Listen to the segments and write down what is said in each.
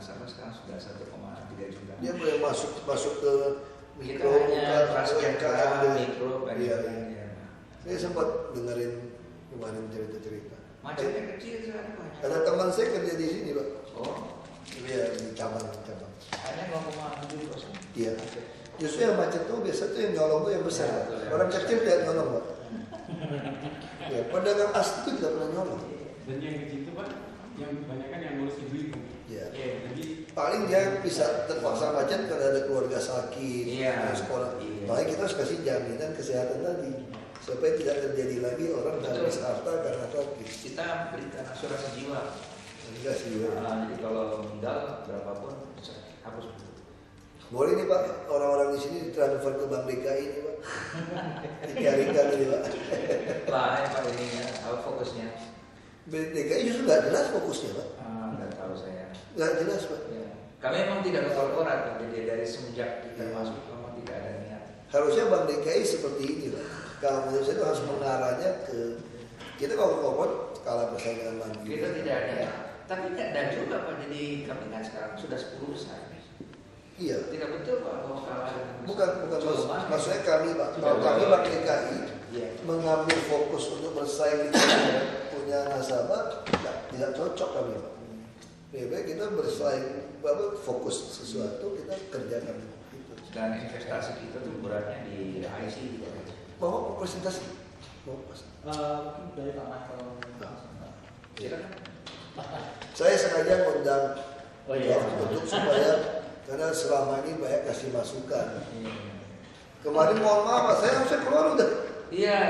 nasabah sekarang sudah 1,3 juta. Dia boleh masuk ke Kita mikro, hanya prasejahtera, mikro, iya. ya. Saya sempat dengerin kemarin cerita-cerita. Macetnya kecil sekali Pak. Ada teman saya kerja di sini Pak. Oh, Iya di cabang. hanya 0,7%. Iya. Justru yang macet tuh biasa tuh yang nyolong tuh yang besar. Ya, Pak. betul, Orang yang kecil besar. tidak nyolong Pak. Ya, pedagang asli itu tidak pernah nyolong. Dan yang kecil itu Pak, yang kebanyakan yang ngurus ibu-ibu. Iya. Jadi Paling dia bisa terpaksa macet karena ada keluarga sakit, Iya. ada sekolah. Iya. Makanya kita harus kasih jaminan kesehatan tadi supaya tidak terjadi lagi orang habis harta karena sakit. Kita berikan asuransi jiwa. Enggak sih. Jadi kalau meninggal berapapun harus. Boleh nih Pak, orang-orang di sini ditransfer ke Bank DKI ini Pak. Dikalikan ini Pak. Pak ini ya, apa fokusnya? Bank DKI justru nggak jelas fokusnya Pak. Nggak tahu saya. Nggak jelas Pak. Ya. Kami memang tidak berkorporat, jadi dari semenjak kita masuk memang tidak ada niat. Harusnya Bank DKI seperti ini Pak. Kalau menurut saya itu harus mengarahnya ke kita kalau korporat kalah bersaing dengan mandiri. Kita tidak ada. Tapi tidak ada juga Pak. Jadi kami kan sekarang sudah 10 besar. Iya. Tidak betul Pak bahwa kalah dengan Bukan Cuma, maksudnya kami Pak. Tidak Kalau kami betul. Bank DKI Iya. mengambil fokus untuk bersaing di punya nasabah tidak cocok kami Pak. Lebih baik kita bersaing fokus sesuatu kita kerjakan itu. Dan investasi kita tuh beratnya di IC juga. Mau presentasi? Mau pas. Dari Pak Michael. Silakan. Saya sengaja ngundang Oh iya. untuk supaya karena selama ini banyak kasih masukan. Kemarin mohon maaf, saya harusnya keluar udah. Iya.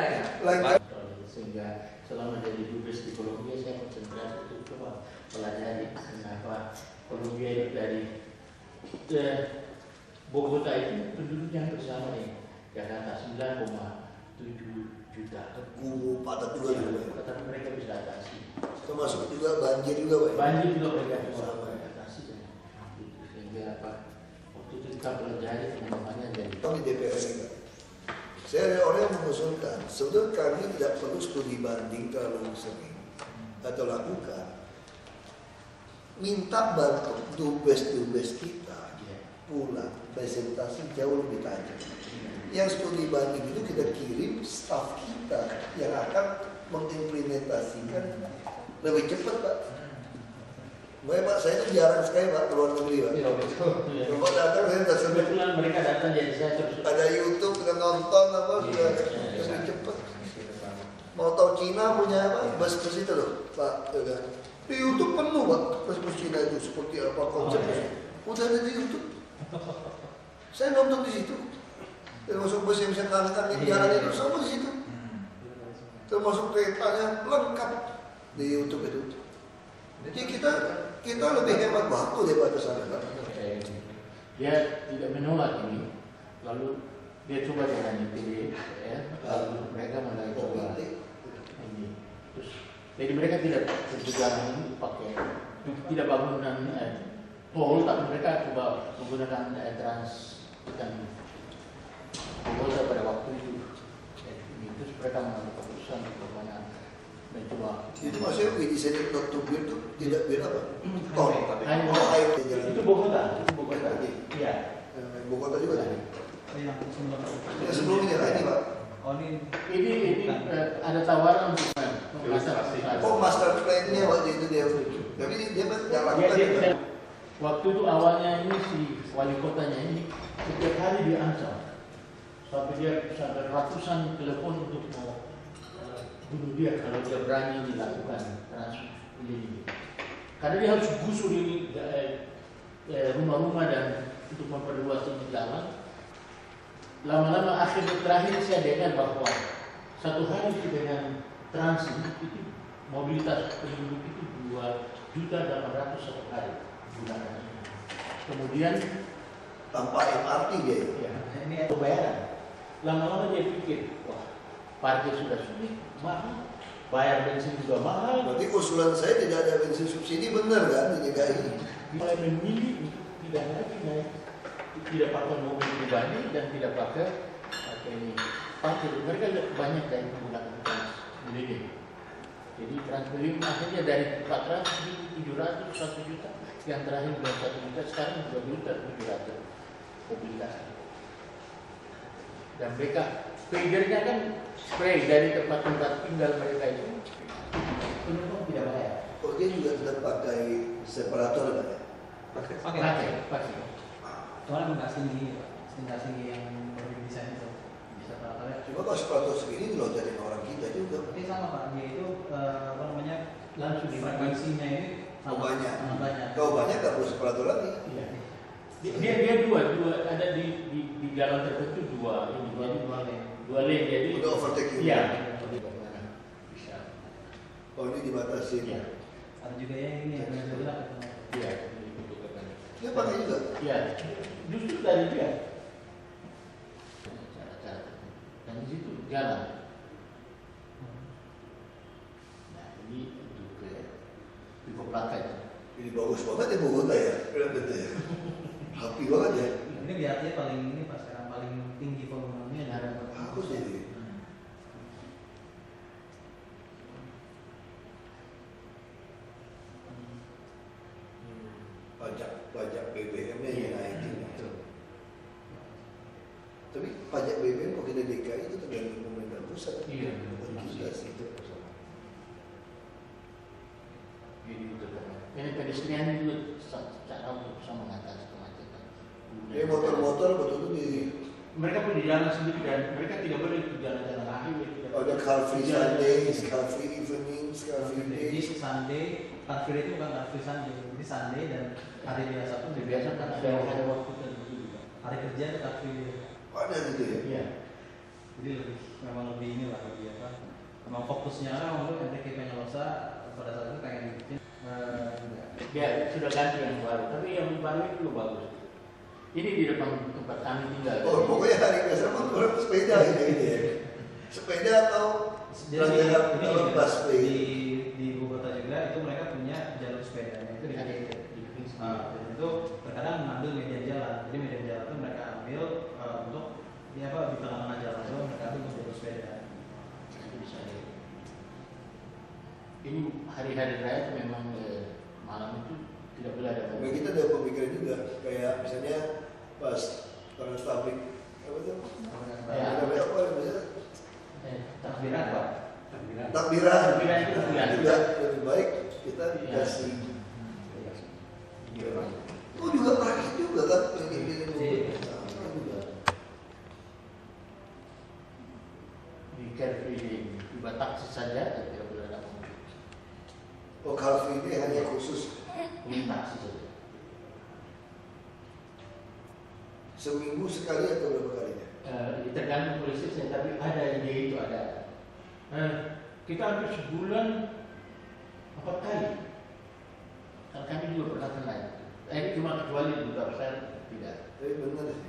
Lain Pak. Sehingga selama jadi dubes di Kolombia saya konsentrasi untuk coba pelajari kenapa Kolombia itu dari Bogota itu penduduknya hampir sama ya, Jakarta 9,7 juta. padat juga dulu. Tapi mereka bisa atasi. Termasuk juga banjir juga Pak. Banjir juga mereka bisa Sama. atasi. Sehingga apa? Waktu itu kita pelajari pengembangannya jadi. Di DPR ini Pak. Saya ada orang yang mengusulkan, sebetulnya kami tidak perlu studi banding terlalu sering atau lakukan. Minta bantu dubes-dubes kita pulang presentasi jauh lebih tajam. Yang studi banding itu kita kirim staf kita yang akan mengimplementasikan lebih cepat Pak. Baik Pak, saya itu jarang sekali Pak keluar negeri Pak. Iya betul. Bapak datang saya sudah sebut Kebetulan mereka datang jadi saya terus. ada YouTube kita nonton apa sudah lebih cepat. Mau tahu Cina punya apa bus-bus itu loh Pak. Di YouTube penuh Pak bus-bus Cina itu seperti apa konsepnya. Udah ada di YouTube. Saya nonton di situ. Termasuk bus yang bisa ngangkat di jalan itu semua di situ. Termasuk keretanya lengkap di YouTube itu. Jadi kita lebih hemat waktu daripada sana Pak. Dia tidak menolak ini, lalu dia coba dengan IPD, ya, lalu mereka mulai coba ini. Terus, jadi mereka tidak terjual ini pakai, tidak bangunan tol, tapi mereka coba menggunakan trans dan Bogota pada waktu itu. Terus mereka mengambil keputusan bagaimana mencoba. Itu maksudnya we decided not to build itu tidak build apa? Tol. Hanya- Oh, air di jalan. Itu Bogota. Iya. Bogota juga tadi. Yang Ya sebelumnya lah ini Pak. Ini ada tawaran untuk Oh master plan-nya waktu itu dia. Tapi dia jalankan. Waktu itu awalnya ini si wali kotanya ini setiap hari dia ancam sampai ratusan telepon untuk mau bunuh dia kalau dia berani dilakukan ini. Karena dia harus gusur ini rumah-rumah dan untuk memperluas ini jalan. Lama-lama akhirnya terakhir saya dengar bahwa satu hari dengan trans itu mobilitas penduduk itu 2.800.000 satu hari gunakan. Kemudian Tanpa MRT dia. ya, ini pembayaran. Lama-lama dia pikir, wah parkir sudah sulit, mahal, bayar bensin juga mahal. Berarti usulan saya tidak ada bensin subsidi benar kan di DKI? Mulai memilih tidak lagi naik, tidak pakai mobil pribadi dan tidak pakai ini parkir. Mereka banyak yang menggunakan trans ini. Jadi transfer akhirnya dari 400.000, 700, 1 juta, yang terakhir belum 1 juta, sekarang 2 juta 700 obligasi. Dan mereka triggernya kan spray dari tempat-tempat tinggal mereka itu penumpang tidak bayar. Oh, dia juga tetap pakai separator kan ya? Pakai. Soalnya nggak tinggi, Pak. Nggak tinggi yang berdesain itu. Bisa rata-rata. Cuma kalau separator segini diloncarin orang kita juga. Tapi sama Pak, dia itu apa namanya Langsung di frekuensinya ini Oh, banyak. sangat banyak. Kalau banyak nggak perlu separator lagi. Iya. Dia dua ada di jalan tertentu dua ini jadi dua lane jadi Udah overtake juga. iya. Bisa. Oh, ini dibatasi. Iya. Ada juga yang ini yang saya bilang itu. Iya. Dia pakai juga. Iya. Justru dari dia. Cara-cara dan di situ jalan. Nah ini untuk Vivo Plaka itu. Ini bagus banget ya Bogota ya. Lihat itu ya. Happy banget ya. Ini biarnya paling ini pas sekarang paling tinggi volumenya dari Bagus ini. Pajak BBM-nya yang naikin. Tapi pajak BBM kalau kita DKI itu tergantung pemerintah pusat. Iya. Bukan kita sih. Jadi itu kan. Ini pedestrian juga cara untuk bisa mengatasi kemacetan. Ini motor-motor betul-betul di Mereka pun di jalan sendiri dan mereka tidak boleh di jalan-jalan highway. ada car free Sundays, car free evenings, car free Jadi days. Sunday, car free itu bukan car free Sunday, jadi Sunday dan hari biasa pun Biasa kan ada waktu tertentu juga. hari kerja itu car free. Ada gitu ya. Iya. Jadi memang lebih inilah lebih apa? Memang fokusnya orang untuk Enrique Peñalosa pada saat itu pengen bikin Ya sudah ganti yang baru, tapi yang baru itu juga bagus. Ini di depan tempat kami tinggal. Oh, pokoknya hari biasa pun orang sepeda gitu ya. Sepeda atau jadi jalan ini busway. di Bogota juga itu mereka punya jalur sepeda itu di Di dan itu terkadang mengambil median jalan. Jadi median jalan itu mereka ambil untuk di tengah-tengah jalan itu mereka ambil untuk jalur sepeda. Nanti bisa lihat. Ini hari-hari raya itu memang malam itu tidak boleh ada Nah, kita ada pemikiran juga kayak misalnya pas orang pabrik apa itu? Ya. Apa misalnya Takbiran Pak. takbiran. Takbiran itu ya. Juga lebih baik kita dikasih. Oh juga praktis juga kan ini sama juga. Di Carefree di Batak saja tidak boleh ada mobil. Oh car free ini hanya khusus Taksi saja. seminggu sekali atau berapa kalinya? Tergantung prosesnya, tapi ada ide itu ada. Kita hampir sebulan 4 kali. Karena kami juga pernah kena. Ini cuma kecuali duta besar tidak. Tapi benar sih.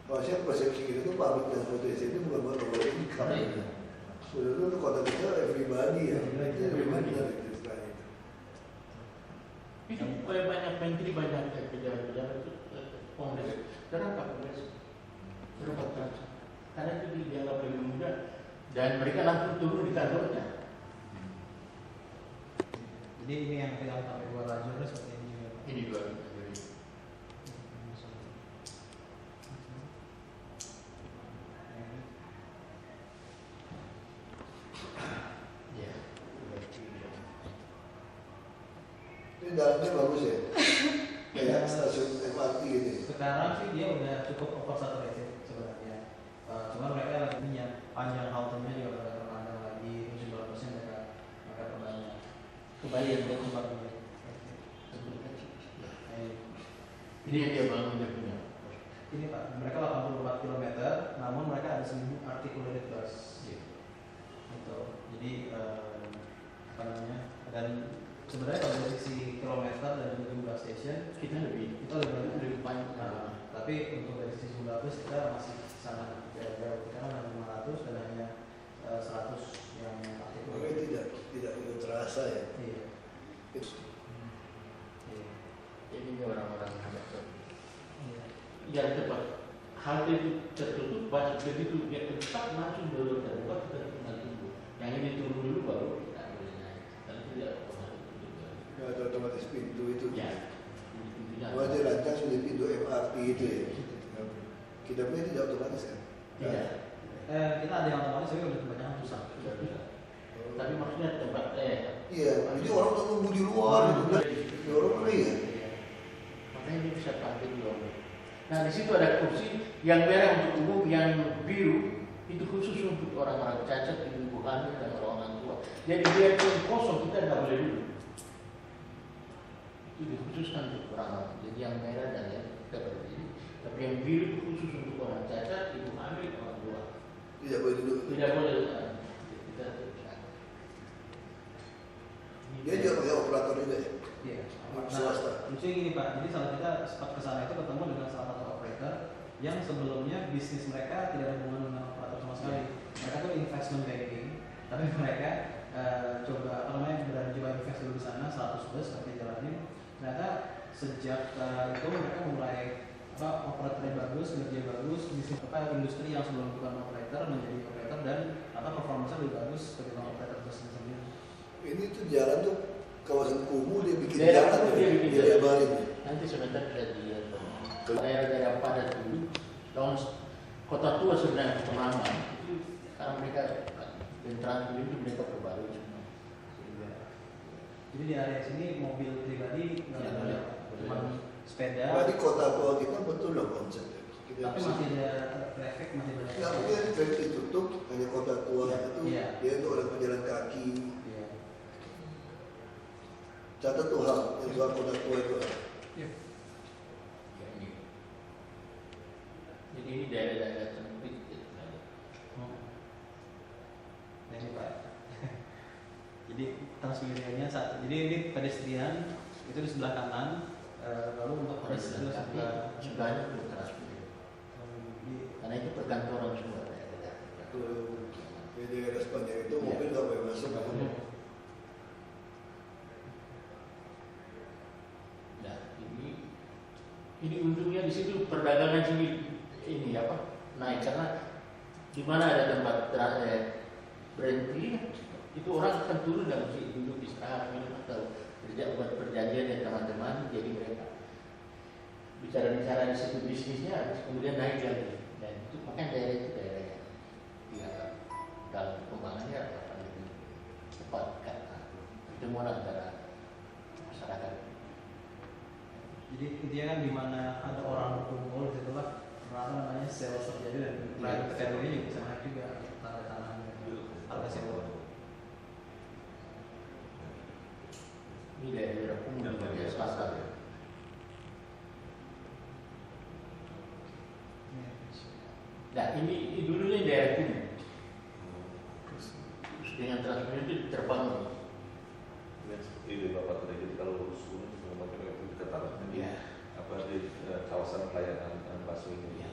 Kalau saya persepsi kita itu pabrik dan potensi itu bukan buat orang income. Sebetulnya itu kota kecil everybody ya. Itu lebih benar itu istilahnya. Itu banyak menteri, banyak pejabat-pejabat itu kongres. Kenapa kongres? Kenapa kongres? Karena itu dianggap lebih mudah dan mereka langsung turun di kantornya. Jadi ini yang kita sampai 2 lajur seperti ini juga. Ini juga. Ya. Ini dalamnya bagus ya. Kayak stasiun MRT gitu. Ya. Sekarang sih dia udah cukup oversaturated sebenarnya. Cuma mereka lagi punya panjang haltenya juga mereka panjang lagi, terus juga harusnya mereka perbanyak. Kebayang dia Tempat ini. Ini yang dia bangun dia punya. Ini Pak, mereka 84 km, namun mereka ada 1000 articulated bus. Gitu. Jadi apa namanya? Dan sebenarnya kalau dari sisi kilometer dan juga jumlah stasiun Kita lebih lebih banyak. Nah, tapi untuk dari sisi jumlah bus kita masih sangat jauh. Kita kan hanya 500 dan hanya 100 yang Makanya tidak begitu terasa ya. Iya. Jadi ini orang-orang agak Iya. yang tepat. Halte itu tertutup banyak begitu dia tetap langsung dulu terbuka kita tinggal tunggu. Yang ini turun dulu baru kita boleh naik. gitu ya. Kita punya tidak otomatis kan? Tidak. Kita ada yang otomatis tapi udah kebanyakan susah. Tapi maksudnya tempat Iya, jadi orang tak nunggu di luar gitu. Di orang mana ya? makanya dia bisa tampil di luar. Nah di situ ada kursi yang merah untuk umum, yang biru itu khusus untuk orang-orang cacat, ibu hamil dan orang tua. Jadi dia itu kosong, kita nggak boleh duduk. Itu dikhususkan untuk orang-orang. Jadi yang merah dan yang kita berdiri. Tapi yang biru itu khusus untuk orang cacat, ibu hamil, orang tua. Tidak boleh duduk. Tidak boleh. Kita Dia juga pakai operator juga ya? Iya. Swasta. Lucunya gini Pak, jadi saat kita sempat ke sana itu ketemu dengan salah satu operator yang sebelumnya bisnis mereka tidak ada hubungan dengan operator sama sekali. Mereka tuh investment banking, tapi mereka coba invest dulu di sana 100 bus tapi jalanin. Ternyata sejak itu mereka mulai operatornya bagus, kinerja bagus, bisnis industri yang sebelum bukan operator menjadi operator dan performanya lebih bagus sebagai operator bus sendiri. Ini tuh jalan tuh kawasan kumuh dia bikin Daerah jalan kumuh dia bikin dia jalan. lebarin. nanti sebentar kita lihat daerah-daerah padat dulu tahun kota tua sebenarnya pertama itu karena mereka penetraan itu mereka perbarui semua. Jadi di area sini mobil pribadi nggak Ya, boleh, cuma sepeda. Berarti kota tua kita betul loh konsepnya. Kita Tapi bisa- masih ada traffic, masih ada. nggak mungkin traffic ditutup, hanya kota tua Iya. itu Iya. dia itu orang pejalan kaki. Iya. Catat tuh hal yang soal kota tua itu. Ya, ini. Jadi ini daerah-daerah sempit. Nah ini Pak. Jadi transmedianya satu. Jadi ini pedestrian itu di sebelah kanan, lalu untuk bus itu sebelah Sebelahnya belum transmisi. Karena itu perkantoran semua daerah-daerah. Di daerah sepanjang itu Iya. mobil nggak boleh masuk. Nah, ini untungnya di situ perdagangan sini ini naik karena di mana ada tempat berhenti itu orang akan turun dan mesti duduk istirahat minum atau buat perjanjian dengan teman-teman jadi mereka bicara di situ bisnisnya habis kemudian naik lagi dan itu makanya daerah itu daerah yang ya, dalam perkembangannya akan lebih cepat karena pertemuan antara masyarakat. Jadi intinya kan di mana ada orang berkumpul disitulah namanya sales terjadi dan private value-nya juga bisa naik juga tanda tangannya harga sewa. Ini daerah kumuh di selatan. Nah ini dulunya daerah kumuh. Terus dengan transmisi itu terbangun. Ide Bapak tadi jadi kalau lurus gunung segala macam itu dikatakan di kawasan pelayanan busway ini. Ya.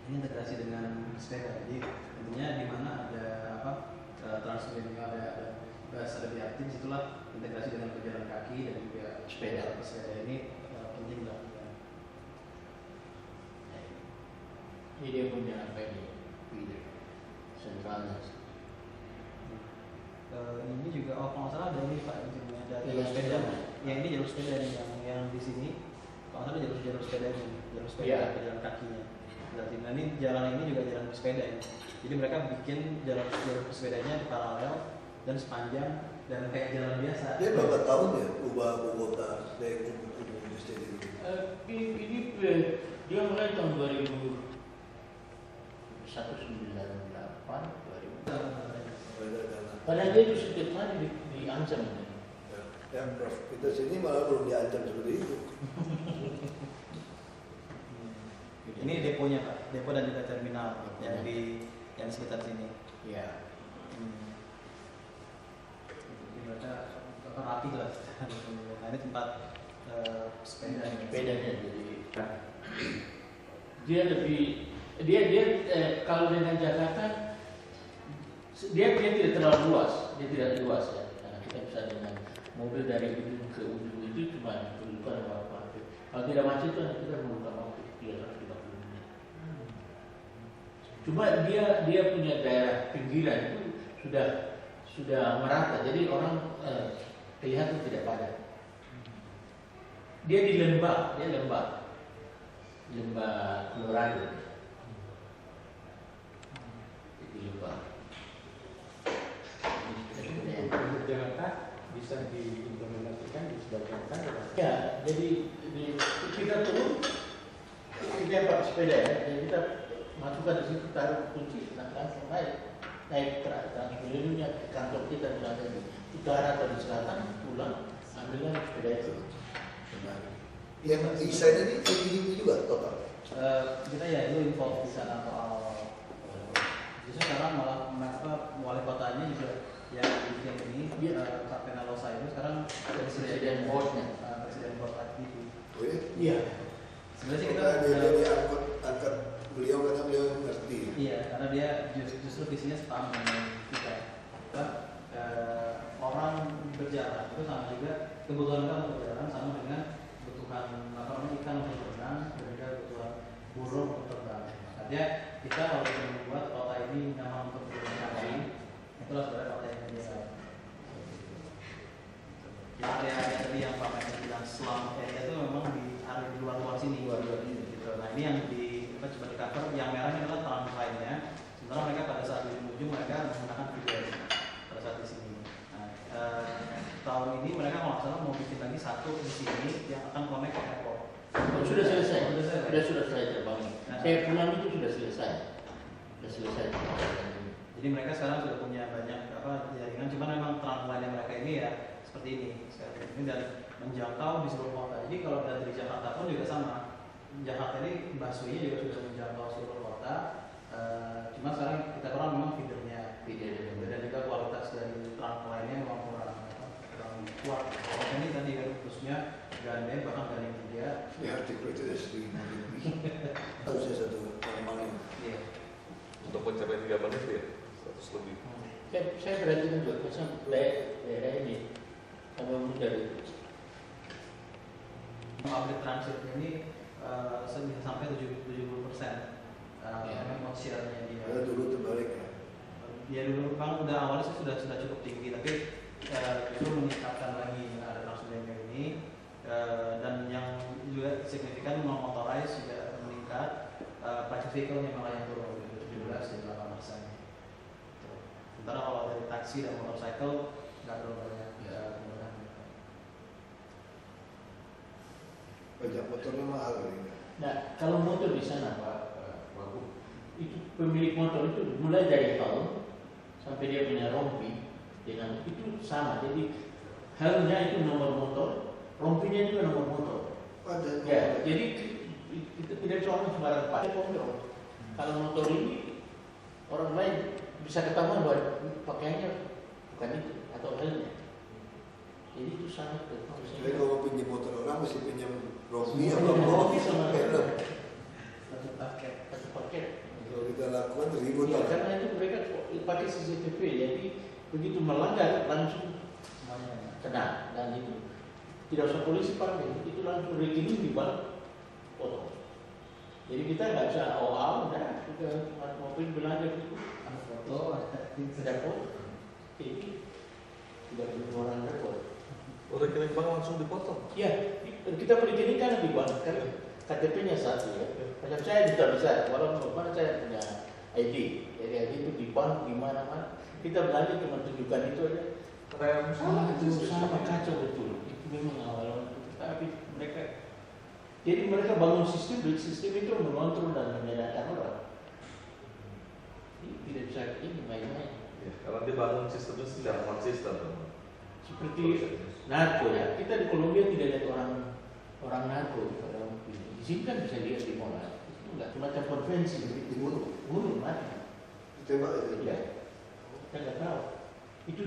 Ini integrasi dengan sepeda. Jadi intinya di mana ada transmedianya ada BRT, disitulah integrasi dengan pejalan kaki dan juga Sepeda. Sepeda ini penting dilakukan. Ini dia punya apa ini? Feeder sentralnya. Ini juga kalau nggak salah ada ini Pak, ini ada Iya, jalur sepeda. sepeda. Yang ini jalur sepeda nih, yang di sini. Kalau nggak salah jalur sepeda ini, jalur sepeda Iya. pejalan kakinya. Berarti nah ini jalan ini juga jalan pesepeda ya. Jadi mereka bikin jalur pesepedanya di paralel dan sepanjang dan kayak jalan biasa. Dia berapa tahun ya ubah kota dari kumuh industri ini? Ini dia mulai tahun 1998. Padahal dia itu setiap hari diancam. Ya, Prof. Kita sini malah belum diancam seperti itu. Ini deponya Pak, depo dan juga terminal yang di sekitar sini. Ya. Jadi mereka rapi lah. Nah ini tempat sepeda. Bedanya jadi dia lebih kalau dengan Jakarta dia tidak terlalu luas, dia tidak luas ya. Karena kita bisa dengan mobil dari ujung ke ujung itu cuma perlukan waktu. Kalau tidak macet itu kita perlukan waktu 330 menit. Cuma dia punya daerah pinggiran itu sudah merata. Jadi orang kelihatan tidak padat. Dia di lembah, lembah Colorado. Di lembah. Untuk Jakarta bisa diimplementasikan di sebagian daerah. Ya, jadi kita turun, kita pakai sepeda ya, jadi kita masukkan di situ, taruh kunci, langsung naik transmilennya ke kantor kita misalnya di utara atau di selatan, pulang, ambilkan sepeda itu. Yang desain ini ini juga total. Kita ya itu info di sana soal justru sekarang malah wali kotanya juga yang bikin ini Pak Penalosa itu sekarang Presiden boardnya. presiden board aktif. Oh ya? Iya. Sebenarnya sih kita dia angkat beliau karena beliau ngerti. iya karena dia justru visinya sama dengan kita. Orang berjalan itu sama juga kebutuhan kita untuk berjalan sama dengan kebutuhan ikan untuk berenang dan juga kebutuhan burung untuk terbang. Artinya kita kalau bisa membuat kota ini nyaman untuk berjalan, itulah sebenarnya kota yang ideal. Ya, area tadi yang Pak Menteri bilang slum area itu memang di area di luar sini, luar ini gitu. Nah ini yang kita coba di cover, yang merah ini adalah trunk line-nya. Sementara mereka pada saat di ujung mereka menggunakan freeway pada saat di sini. Nah, tahun ini mereka kalau nggak salah mau bikin lagi satu di sini yang akan connect ke airport. Oh, sudah selesai. Sudah Sudah terbangun. Saya pulang itu sudah selesai. Jadi mereka sekarang sudah punya banyak jaringan, cuman memang trunk line mereka ini ya seperti ini sekarang ini dan menjangkau di seluruh kota. Jadi kalau dari Jakarta pun juga sama. Jakarta ini busway-nya juga sudah menjangkau seluruh kota. Cuma sekarang kita kurang memang feedernya, dan juga kualitas dari trunk line-nya memang kurang kuat. Kalau ini tadi kan khususnya gandeng bahkan gandeng tiga. Ya artikel itu dari 1.000 lebih. Harusnya satu normal. Iya. Untuk mencapai 3 menit ya 100 lebih. Saya perhatikan juga macam daerah ini sama muda itu. Public transit ini bisa sampai 70%. Memang share-nya dia. Karena dulu terbalik ya. Ya dulu kan udah awalnya sih sudah cukup tinggi, tapi justru meningkatkan lagi ada transmilenio ini dan yang juga signifikan non-motorized juga meningkat, private vehicle-nya malah yang turun 17 dan 8%. Sementara kalau dari taksi dan motorcycle nggak terlalu banyak penggunaan. Pajak motornya mahal ini. Nah, kalau motor di sana Pak Wagub, itu pemilik motor itu mulai dari tahun sampai dia punya rompi dengan itu sama. Jadi helmnya itu nomor motor, rompinya juga nomor motor. Ada. Ya, jadi kita tidak bisa sembarang pakai kontrol. Kalau motor ini orang lain bisa ketahuan bahwa pakaiannya bukan itu atau helmnya. Jadi itu sangat Jadi kalau pinjam motor orang mesti pinjam rompi Semua apa pinjam mau rompi sama helm. Satu paket. satu paket. Kalau kita lakukan ribut Ya, lah. karena itu mereka pakai CCTV, jadi begitu melanggar langsung Semuanya. kena dan itu tidak usah polisi panggil, itu langsung rekening di bank potong. Jadi kita nggak bisa udah kita mobil belanja itu Ada foto, tidak potong. Jadi tidak perlu orang repot. Rekening bank langsung dipotong. Ya, kita rekening kan di bank kan KTP-nya satu ya. Macam saya tidak bisa, walaupun mana saya punya ID, jadi ID itu di bank di mana-mana. Kita belanja cuma tunjukkan itu aja. Sama kacau betul. Itu memang awal tapi mereka jadi mereka bangun sistem itu mengontrol dan menyadarkan orang. Ini tidak bisa ini main-main. Ya, karena dia bangun sistemnya secara konsisten. Seperti narko ya. Kita di Kolombia tidak lihat orang narko di sini kan bisa lihat di Monas. Itu enggak semacam konvensi dibunuh mati. Ditembak itu. Ya. Kita nggak tahu. Itu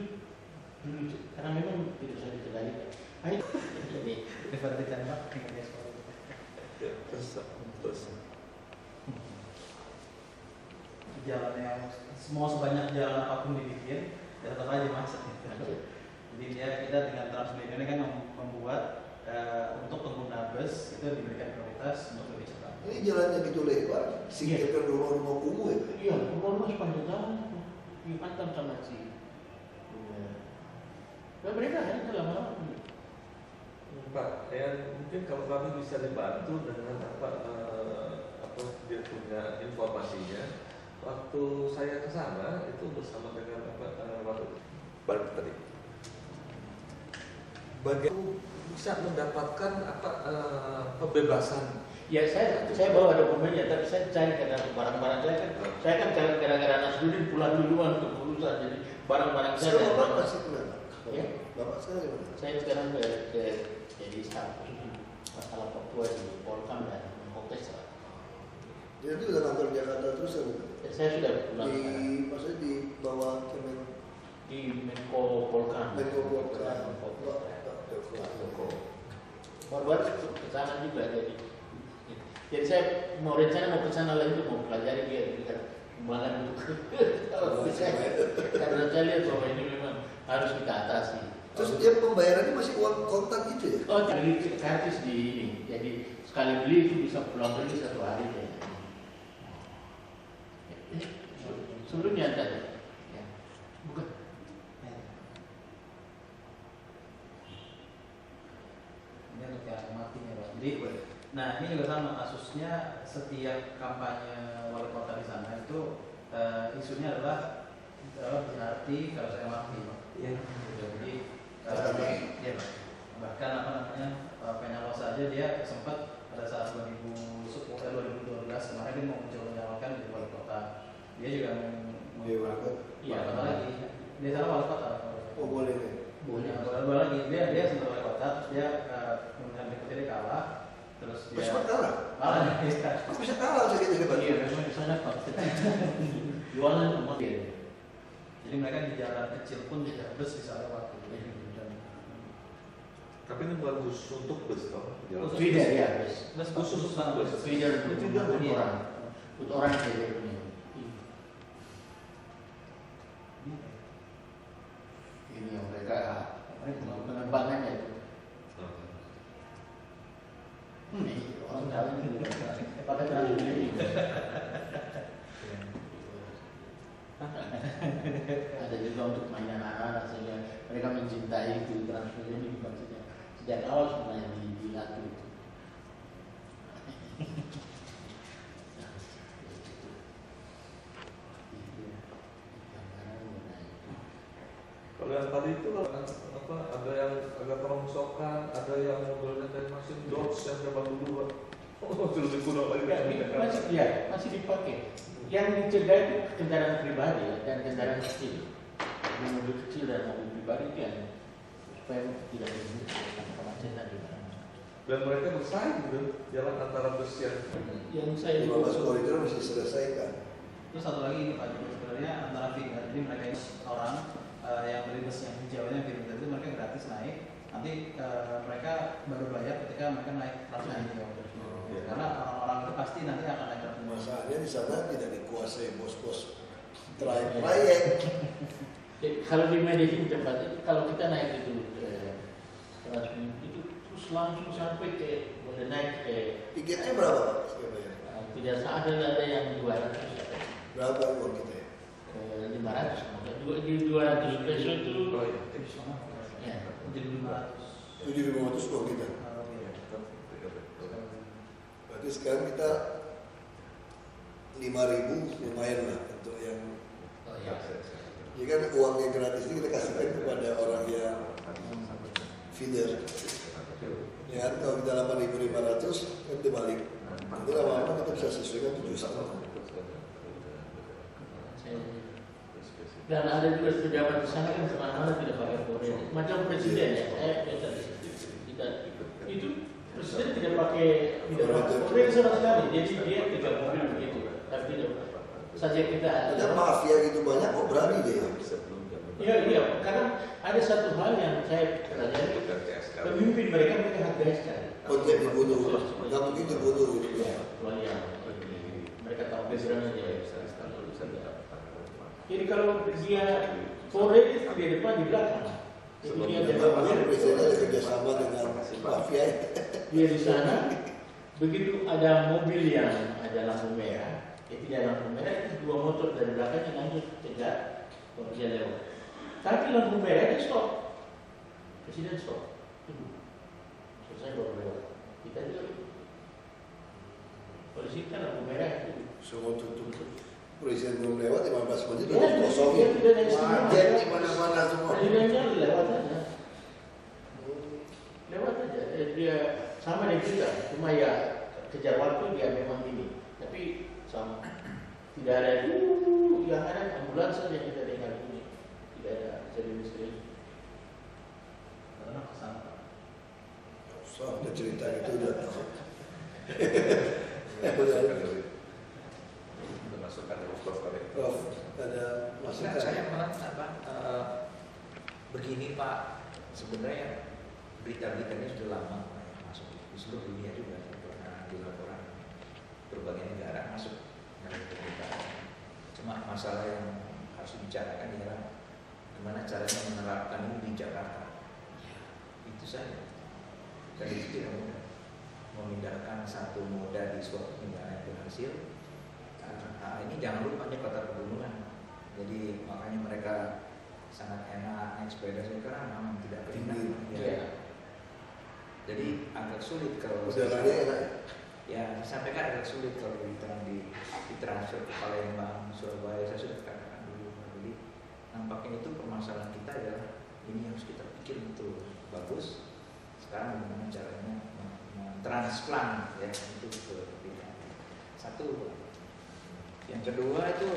dulu karena memang tidak bisa dikendalikan. Ayo, jadi daripada ditembak dengan dia sekolah. Ya, terus. Jalan yang mau sebanyak jalan apapun dibikin, ya tetap aja macet. Jadi kita dengan Transmedia ini kan membuat untuk pengguna bus itu diberikan prioritas untuk lebih cepat. Ini jalannya gitu lebar, singkirkan rumah-rumah kumuh ya. iya, rumah sepanjang jalan dihantam sama si Mereka hanya lama-lama. Pak, mungkin kalau kami bisa dibantu dengan apa dia punya informasinya. Waktu saya ke sana itu bersama dengan balik tadi. Bagaimana bisa mendapatkan pembebasan? Ya saya bawa dokumennya, tapi saya cari karena barang-barang saya kan gara-gara Nasruddin pulang duluan untuk urusan, jadi barang-barang saya. Sekarang Bapak masih pulang? Ya. Bapak sekarang gimana? Saya sekarang jadi staf masalah Papua di Polkam dan Mempokes. Jadi udah kantor Jakarta terus ya? Saya sudah pulang sekarang. Maksudnya di bawah Kemen Di Menko Polkam. Menko Polkam. Baru ke sana juga jadi saya mau rencana mau ke sana lagi tuh mau pelajari dia kembangan untuk karena saya lihat bahwa ini memang harus kita atasi. Terus dia pembayarannya masih uang kontak gitu ya? Oh, beli kartis di ini. Jadi sekali beli itu bisa pulang beli 1 hari ya. Sebelumnya tadi. Ya. Bukan. Ini untuk yang matinya Pak. Jadi, nah ini juga sama kasusnya setiap kampanye wali kota di sana itu isunya adalah berarti kalau saya mati Pak. Iya. Jadi ya, bahkan apa namanya Penyalon saja dia sempat pada saat 2012 kemarin dia mau mencoba menyalonkan di wali kota. Dia juga iya apa lagi dia salah wali kota. Oh boleh. Boleh lagi dia sempat wali kota terus dia kemudian berikutnya dia kalah terus dia Sempat kalah? Kok bisa kalah segitu hebat? Iya, memang di sana Pak. Jualan rumah dia. Jadi mereka di jalan kecil pun tidak bus bisa lewat gitu. Tapi ini bukan khusus untuk bus toh? Feeder ya, bus. Khusus banget. Feeder untuk orang. Untuk orang feeder ini. Ini yang mereka pengembangannya itu. Orang tahu ini pakai translate. Ada juga untuk mainan anak-anak sehingga mereka mencintai itu transfer ini bukan sejak awal sebenarnya dilatih itu. Kalau yang tadi itu ada yang agak kerongsokan, ada yang modelnya kayak mesin Dodge yang zaman dulu. Oh, lebih kuno lagi. Masih dipakai. Yang dicegah itu kendaraan pribadi dan kendaraan kecil. Mobil kecil dan mobil pribadi itu yang supaya tidak menimbulkan kemacetan di mana. Dan mereka bersaing gitu, jalan antara bus yang saya 15 koridor mesti selesaikan. Terus satu lagi ini Pak, sebenarnya antara Vinda, jadi mereka ini orang yang beli bus yang hijau yang Vinda itu mereka gratis naik. Nanti mereka baru bayar ketika mereka naik kelas hijau. Karena orang-orang itu pasti nanti akan naik kelas hijau. Masalahnya di sana tidak dikuasai bos-bos trayek. Kalau di media ini tempatnya, kalau kita naik itu itu terus langsung sampai ke boleh naik ke. Tiketnya berapa? Tidak ada yang 200. Berapa uang kita? 500. Di 200 peso itu. Ya. Jadi 500. 7.500 uang kita. Berarti sekarang kita 5.000 lumayan lah untuk yang. Jadi kan uangnya gratis ini kita kasihkan kepada orang yang feeder. Ya kan kalau kita 8.500 kan dibalik. Nanti lama-lama kita bisa sesuaikan 7,5. Dan ada juga pejabat di sana yang kemana-mana tidak pakai kode. Macam presiden ya, tidak itu presiden tidak pakai kode sama sekali. Jadi dia 3 mobil begitu, tapi tidak. Saja kita ada mafia gitu banyak kok berani dia. Iya, karena ada satu hal yang saya pelajari, pemimpin mereka hargai sekali. Konsep dibunuh, nggak mungkin dibunuh gitu ya. Mereka tahu background dia. Jadi kalau dia Kore itu di depan di belakang. Jadi dia ada presiden ada kerjasama dengan mafia. Dia di sana, begitu ada mobil yang ada lampu merah, tidak lampu merah itu 2 motor dari belakang yang lanjut cegah kalau dia lewat. Tapi lampu merah itu stop. Presiden stop, tunggu, selesai baru lewat. Kita juga polisi kan lampu merah itu. Semua tutup. Presiden belum lewat 15 menit Ya, udah kosong. dia tidak ada istimewa. Wajar di mana-mana semua. Presidennya lewat aja. Lewat aja. Dia sama dengan kita, cuma ya kejar waktu dia memang ini. Tapi sama. Tidak ada yang ada ambulans saja kita dengar ini. Tidak ada serius-serius. Karena kesana. So, udah cerita itu udah tahu. Udah masuk ada Prof kali. Prof, ada Nah, masukan? saya malah begini Pak, sebenarnya berita-berita ini sudah lama masuk di seluruh dunia juga, karena di laporan berbagai negara masuk dalam pemerintahan. Cuma masalah yang harus dibicarakan adalah gimana caranya menerapkan ini di Jakarta. Itu saja. Dan itu tidak mudah. Memindahkan satu moda di suatu negara yang berhasil. Nah, ini jangan lupa ini kota pegunungan. Jadi makanya mereka sangat enak naik sepeda sekarang memang tidak keringat. Ya. Jadi agak sulit kalau Udaranya enak. ya disampaikan agak sulit kalau ditransfer ke Palembang, Surabaya. Saya sudah katakan dulu. Jadi nampaknya itu permasalahan kita ya. Ini harus kita pikir betul bagus. Sekarang bagaimana caranya mentransplant ya itu ke bidang. Satu. Yang kedua itu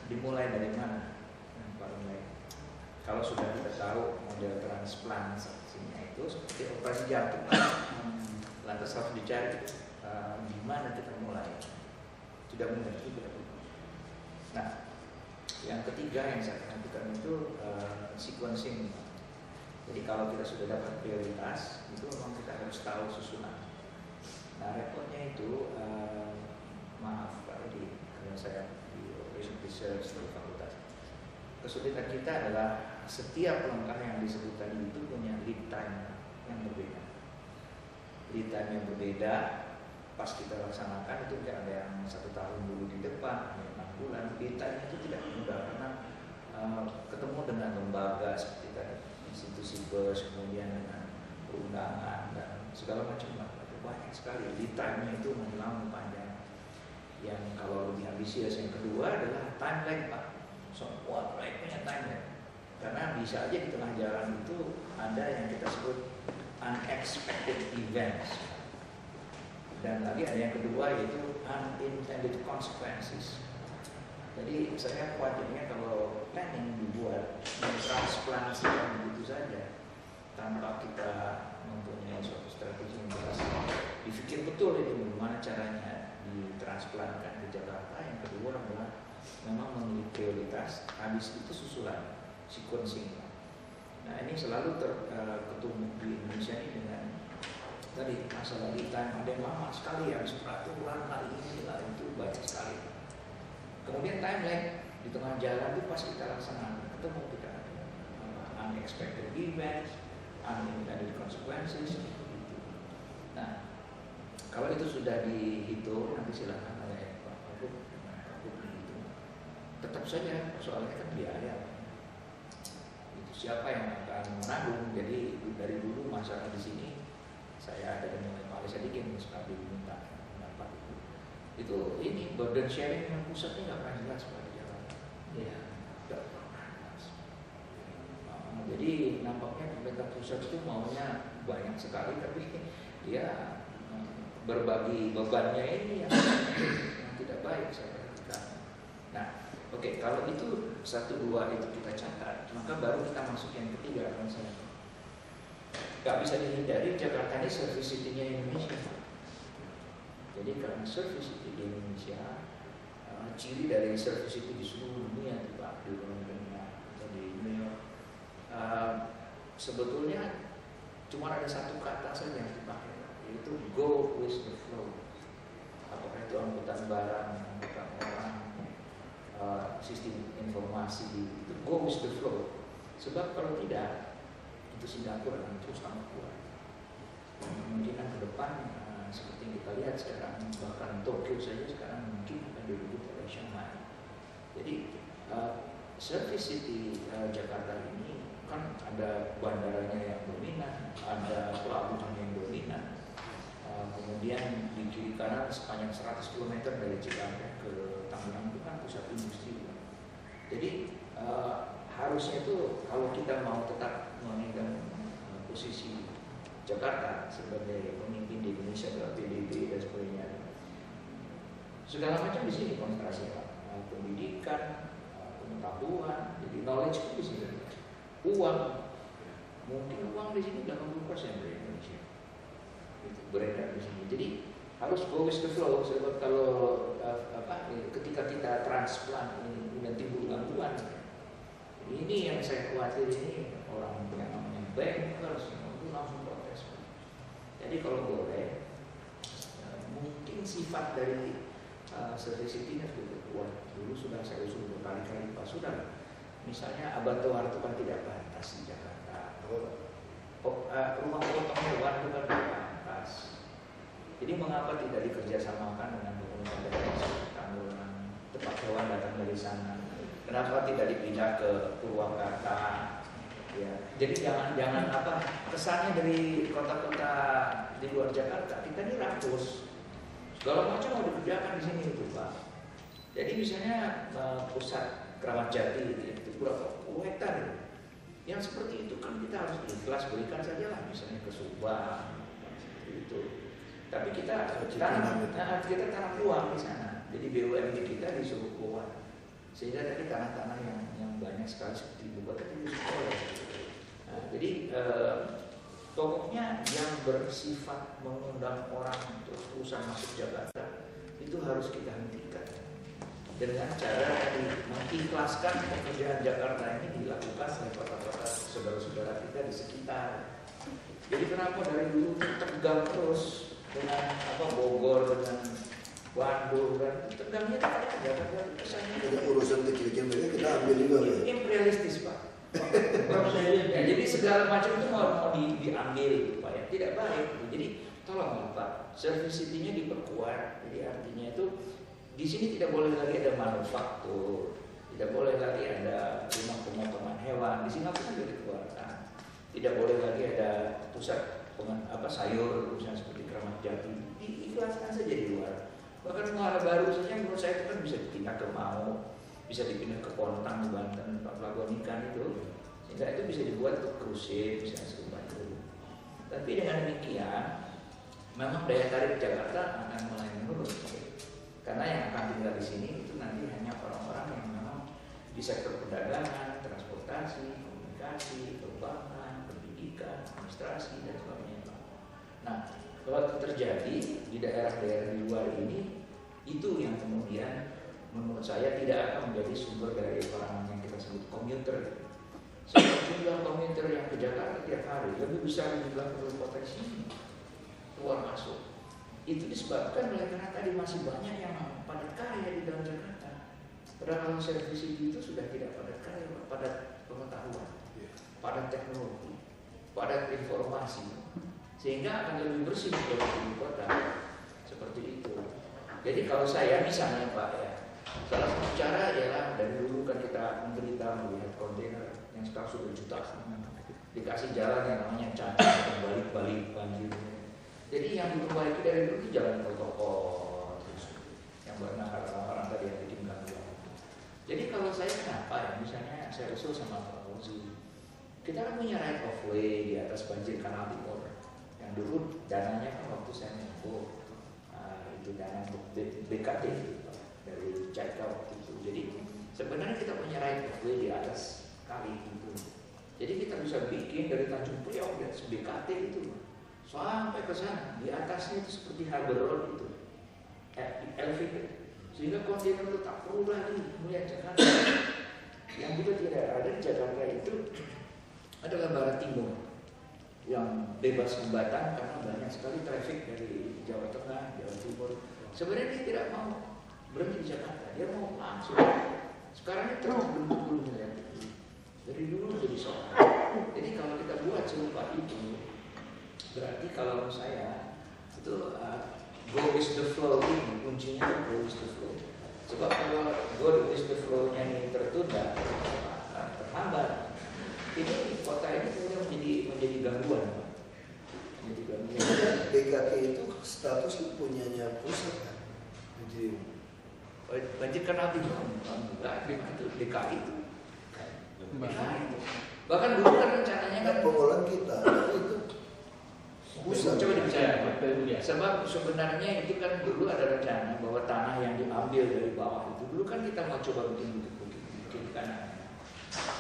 dimulai dari mana? Kalau sudah kita tahu model transplantasinya itu seperti operasi jantung, lantas harus dicari di mana kita mulai. Tidak mudah juga. Nah, yang ketiga yang saya lakukan itu sequencing. Jadi kalau kita sudah dapat prioritas, itu memang kita harus tahu susunan. Nah, repotnya itu maaf Pak Edi, karena saya di Operation Research di fakultas. Kesulitan kita adalah setiap langkah yang disebut tadi itu punya lead time yang berbeda. Lead time yang berbeda, pas kita laksanakan itu ada yang 1 tahun dulu di depan, ada yang 6 bulan. Lead time itu tidak mudah karena ketemu dengan lembaga seperti tadi, institusi bers, kemudian dengan perundangan dan segala macam banyak sekali. Lead time-nya itu masih lama panjang. Yang kalau lebih ambisius yang kedua adalah timeline Pak. Semua proyek punya timeline. Karena bisa aja di tengah jalan itu ada yang kita sebut unexpected events. Dan lagi ada yang kedua yaitu unintended consequences. Jadi saya khawatirnya kalau planning dibuat mentransplantasikan begitu saja tanpa kita mempunyai suatu strategi yang jelas, dipikir betul ini bagaimana caranya ditransplantkan ke Jakarta. Yang kedua adalah memang memiliki prioritas, habis itu susulan, sequencing. Nah ini selalu terketumbuh di Indonesia ini dengan tadi masalah lead time, ada yang lama sekali yang peraturan kali ini lah itu banyak sekali. Kemudian timeline di tengah jalan itu pas kita laksanakan ketemu kita unexpected events, unintended consequences. Nah kalau itu sudah dihitung nanti silakan oleh Pak Wagub dihitung. Tetap saja soalnya kan biaya. Itu siapa yang akan menanggung? Jadi dari dulu masalah di sini saya ada dengan Pak Ali Sadikin sekali diminta pendapat itu ini burden sharing dengan pusat ini nggak pernah jelas Pak di Jakarta. Ya. Nggak pernah jelas. Jadi nampaknya pemerintah pusat itu maunya banyak sekali tapi dia berbagi bebannya ini yang tidak baik saya perhatikan. Nah, oke, kalau itu 1, 2 itu kita catat, maka baru kita masuk yang ketiga kan saya. Gak bisa dihindari Jakarta ini service city-nya Indonesia. Jadi karena service city di Indonesia, ciri dari service city di seluruh dunia itu Pak, di London atau di New York, sebetulnya cuma ada satu kata saja yang dipakai, yaitu go with the flow. Apakah itu angkutan barang, angkutan orang, sistem informasi, itu go with the flow. Sebab kalau tidak, itu Singapura akan terus tambah kuat. Kemungkinan ke depan seperti yang kita lihat sekarang, bahkan Tokyo saja sekarang mungkin akan direbut oleh Shanghai. Jadi service city Jakarta ini kan ada bandaranya yang dominan, ada pelabuhan yang dominan. Kemudian di kiri kanan sepanjang 100 km dari Cikampek ke Tangerang itu kan pusat industri. Jadi harusnya itu kalau kita mau tetap memegang posisi Jakarta sebagai pemimpin di Indonesia dalam PDB dan sebagainya, segala macam di sini konsentrasi, pendidikan, pengetahuan, jadi knowledge itu di sini. Uang, mungkin uang di sini 80% dari Indonesia itu beredar di sini. Jadi harus go with the flow. Sebab kalau ketika kita transplant ini udah timbul gangguan, ini yang saya khawatir, ini orang yang namanya bankers itu langsung protes. Jadi kalau boleh, mungkin sifat dari servisitinya sudah kuat. Dulu sudah saya usul berkali-kali, Pak, sudah. Misalnya abattoir itu kan tidak pantas di Jakarta. Rumah potong hewan itu kan tidak pantas. Jadi mengapa tidak dikerjasamakan dengan pemerintah daerah, Tangerang, tempat hewan datang dari sana? Kenapa tidak dipindah ke Purwakarta? Ya, jadi jangan kesannya dari kota-kota di luar Jakarta kita ini rakus. Segala macam mau dikerjakan di sini itu, Pak. Jadi misalnya pusat Keramat Jati itu berapa hektar? Yang seperti itu kan kita harus ikhlas berikan saja lah, misalnya ke Subang itu. Tapi kita tanam uang di sana. Jadi BUMD kita disuruh keluar. Sehingga tadi tanah-tanah yang banyak sekali seperti ibu kota itu disuruh. Jadi pokoknya yang bersifat mengundang orang terus-terusan masuk Jakarta itu harus kita hentikan dengan cara mengikhlaskan pekerjaan Jakarta ini dilakukan oleh kota-kota saudara-saudara kita di sekitar. Jadi kenapa dari dulu tegang terus dengan Bogor, dengan Bandung, dan tegangnya tidak ada Jakarta kesannya. Jadi urusan kecil-kecil mereka kita ambil juga. Imperialistis, Pak. Ya, jadi segala macam itu mau diambil, Pak, ya. Tidak baik. Jadi tolong, Pak, servisitinya diperkuat. Jadi artinya itu di sini tidak boleh lagi ada manufaktur, tidak boleh lagi ada rumah pemotongan hewan. Di Singapura juga dikeluarkan. Tidak boleh lagi ada pusat sayur, misalnya seperti Keramat Jati. Diikhlaskan saja di luar. Bahkan muara baru saja menurut saya itu kan bisa dipindah ke Mau, bisa dipindah ke Pontang di Banten, pelabuhan ikan itu, sehingga itu bisa dibuat untuk cruise ship, misalnya seperti itu. Tapi dengan demikian, memang daya tarik Jakarta akan mulai menurun. Karena yang akan tinggal di sini itu nanti hanya orang-orang yang memang di sektor perdagangan, transportasi, komunikasi, perbankan, pendidikan, administrasi, dan sebagainya. Nah, kalau itu terjadi di daerah-daerah di luar ini, itu yang kemudian menurut saya tidak akan menjadi sumber dari orang yang kita sebut komuter. Jumlah komuter yang ke Jakarta tiap hari lebih besar jumlah penduduk kota di sini keluar masuk. Itu disebabkan oleh karena tadi masih banyak yang padat karya di dalam Jakarta. Padahal kalau servis itu sudah tidak padat karya, padat pengetahuan, padat teknologi, padat informasi, sehingga akan lebih bersih dari ibu kota seperti itu. Jadi kalau saya misalnya, Pak, ya, salah satu cara ialah dari dulu kan kita menderita melihat kontainer yang sekarang sudah jutaan dikasih jalan yang namanya cacat dan balik-balik banjir. Jadi yang diperbaiki dari dulu itu jalan protokol, terus yang benar orang-orang tadi yang bikin gangguan. Jadi kalau saya kenapa ya, misalnya saya usul sama Pak Fauzi, kita kan punya right of way di atas banjir Kanal Timur, yang dulu dananya kan waktu saya mengumpul, itu dana untuk BKT dari Jaika waktu itu. Jadi sebenarnya kita punya right of way di atas kali itu. Jadi kita bisa bikin dari Tanjung Priok di atas BKT itu sampai ke sana, di atasnya itu seperti harbor road itu, elevated, sehingga kontainer itu tak perlu lagi melihat Jakarta. Yang kita tidak ada di Jakarta itu adalah Barat Timur yang bebas hambatan karena banyak sekali traffic dari Jawa Tengah, Jawa Timur. Sebenarnya dia tidak mau berhenti di Jakarta, dia mau langsung. Sekarang ini terus bentuk melihat itu. Dari dulu jadi soal. Jadi kalau kita buat serupa itu, berarti kalau saya itu go with the flow ini kuncinya, go with the flow. Sebab kalau go with the flow-nya ini tertunda, terhambat, ini kota ini kemudian menjadi gangguan, Pak. Menjadi gangguan. DKI itu statusnya punyanya pusat kan. Jadi Banjir kanal itu enggak, itu DKI itu. DKI itu. Bahkan dulu kan rencananya kan pengelolaan kita itu pusat. coba dibicara. Sebab sebenarnya itu kan dulu ada rencana bahwa tanah yang diambil dari bawah itu dulu kan kita mau coba bikin bukit kanan,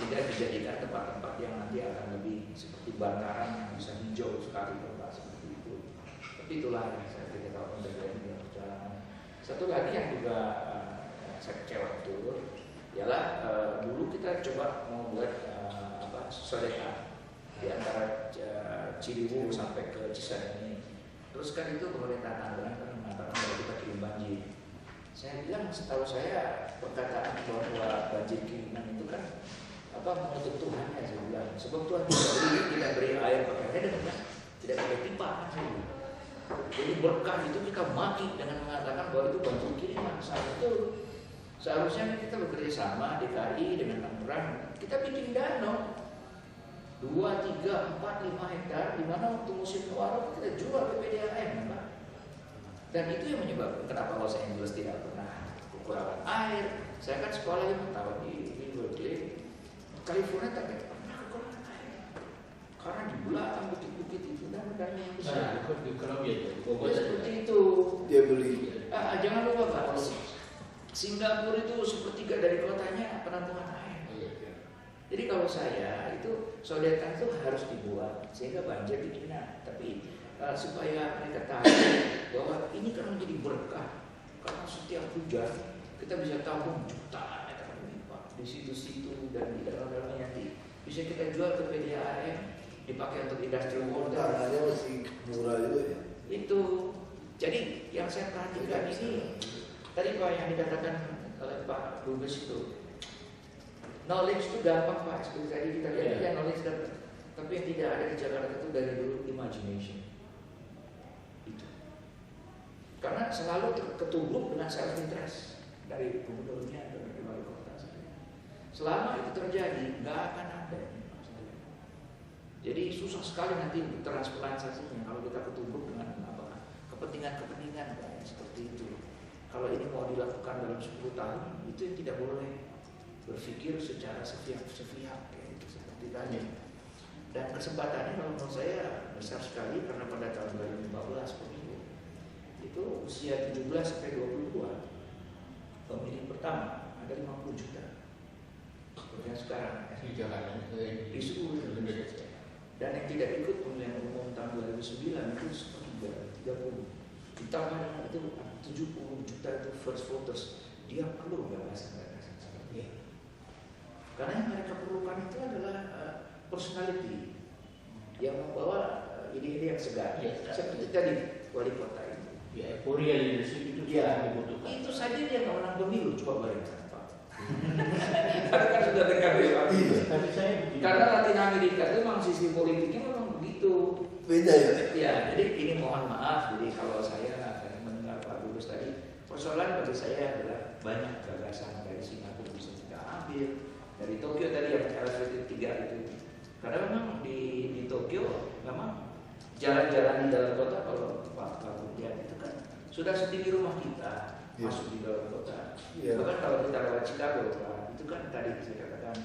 tidak dijadikan tempat-tempat yang nanti akan lebih seperti bantaran yang bisa hijau sekali seperti itu. Tapi itulah yang saya tidak tahu terjadi di perjalanan. Satu lagi yang juga saya kecewa betul, ialah dulu kita coba mau buat sodetan di antara Ciliwung sampai ke Cisadane. Terus kan itu pemerintah Tangerang kan mengatakan bahwa kita kirim banjir. Saya bilang setahu saya perkataan bahwa banjir kiriman itu kan menutup Tuhan ya, saya bilang. Sebab Tuhan tidak beri air pakai dengan tidak pakai pipa kan saya bilang. Jadi berkah itu kita maki dengan mengatakan bahwa itu banjir kiriman. Saat itu seharusnya kita bekerja sama DKI dengan Tangerang. Kita bikin danau 2, 3, 4, 5 hektar di mana waktu musim kemarau kita jual ke PDAM, Pak. Dan itu yang menyebabkan kenapa Los Angeles tidak pernah kekurangan air. Saya kan sekolah 5 tahun di Berkeley, California tidak pernah kekurangan air karena di belakang bukit-bukit itu dan yang besar. Seperti itu. Dia beli. Jangan lupa Pak, Singapura itu sepertiga dari kotanya penampungan air. Jadi kalau saya itu sodetan itu harus dibuat sehingga banjir dihina. Tapi supaya mereka tahu bahwa ini kan menjadi berkah karena setiap hujan kita bisa tampung jutaan meter kubik Pak di situ-situ dan di dalam-dalamnya nanti bisa kita jual ke PDAM dipakai untuk industrial water. Tanahnya masih murah juga ya. Itu. Jadi yang saya perhatikan ini tadi Pak yang dikatakan oleh Pak Dubes itu. Knowledge itu gampang Pak, seperti tadi kita lihat ya knowledge dapat. Tapi yang tidak ada di Jakarta itu dari dulu imagination. Itu. Karena selalu ketubruk dengan self interest dari gubernurnya dan dari wali kota saya. Selama itu terjadi, nggak akan ada. Jadi susah sekali nanti transplantasinya kalau kita ketubruk dengan kepentingan-kepentingan Pak, seperti itu. Kalau ini mau dilakukan dalam 10 tahun, itu yang tidak boleh berpikir secara sepihak kayak itu seperti tadi. Dan kesempatannya kalau menurut saya besar sekali karena pada tahun 2014 pemilu itu usia 17 sampai 22 pemilih pertama ada 50 juta. Seperti yang sekarang di seluruh Indonesia. Dan yang tidak ikut pemilihan umum tahun 2009 itu sepertiga 30. Ditambah dengan itu 70 juta itu first voters. Dia perlu gagasan. Karena yang mereka perlukan itu adalah personality yang membawa ide-ide yang segar. Seperti tadi wali kota itu. Ya, euforia leadership itu dibutuhkan. Itu saja dia nggak menang pemilu, coba bayangkan Pak. Karena kan sudah dekat dengan Tapi saya karena Latin Amerika itu memang sisi politiknya memang begitu. Beda ya. Ya, jadi ini mohon maaf. Jadi kalau saya mendengar Pak Dubes tadi, persoalan bagi saya adalah banyak gagasan dari Singapura bisa kita ambil. Dari Tokyo tadi yang LSD 3 itu, karena memang di Tokyo memang jalan-jalan di dalam kota kalau Pak lihat itu kan sudah setinggi rumah kita masuk di dalam kota. Bahkan kalau kita lewat Chicago Pak, itu kan tadi saya katakan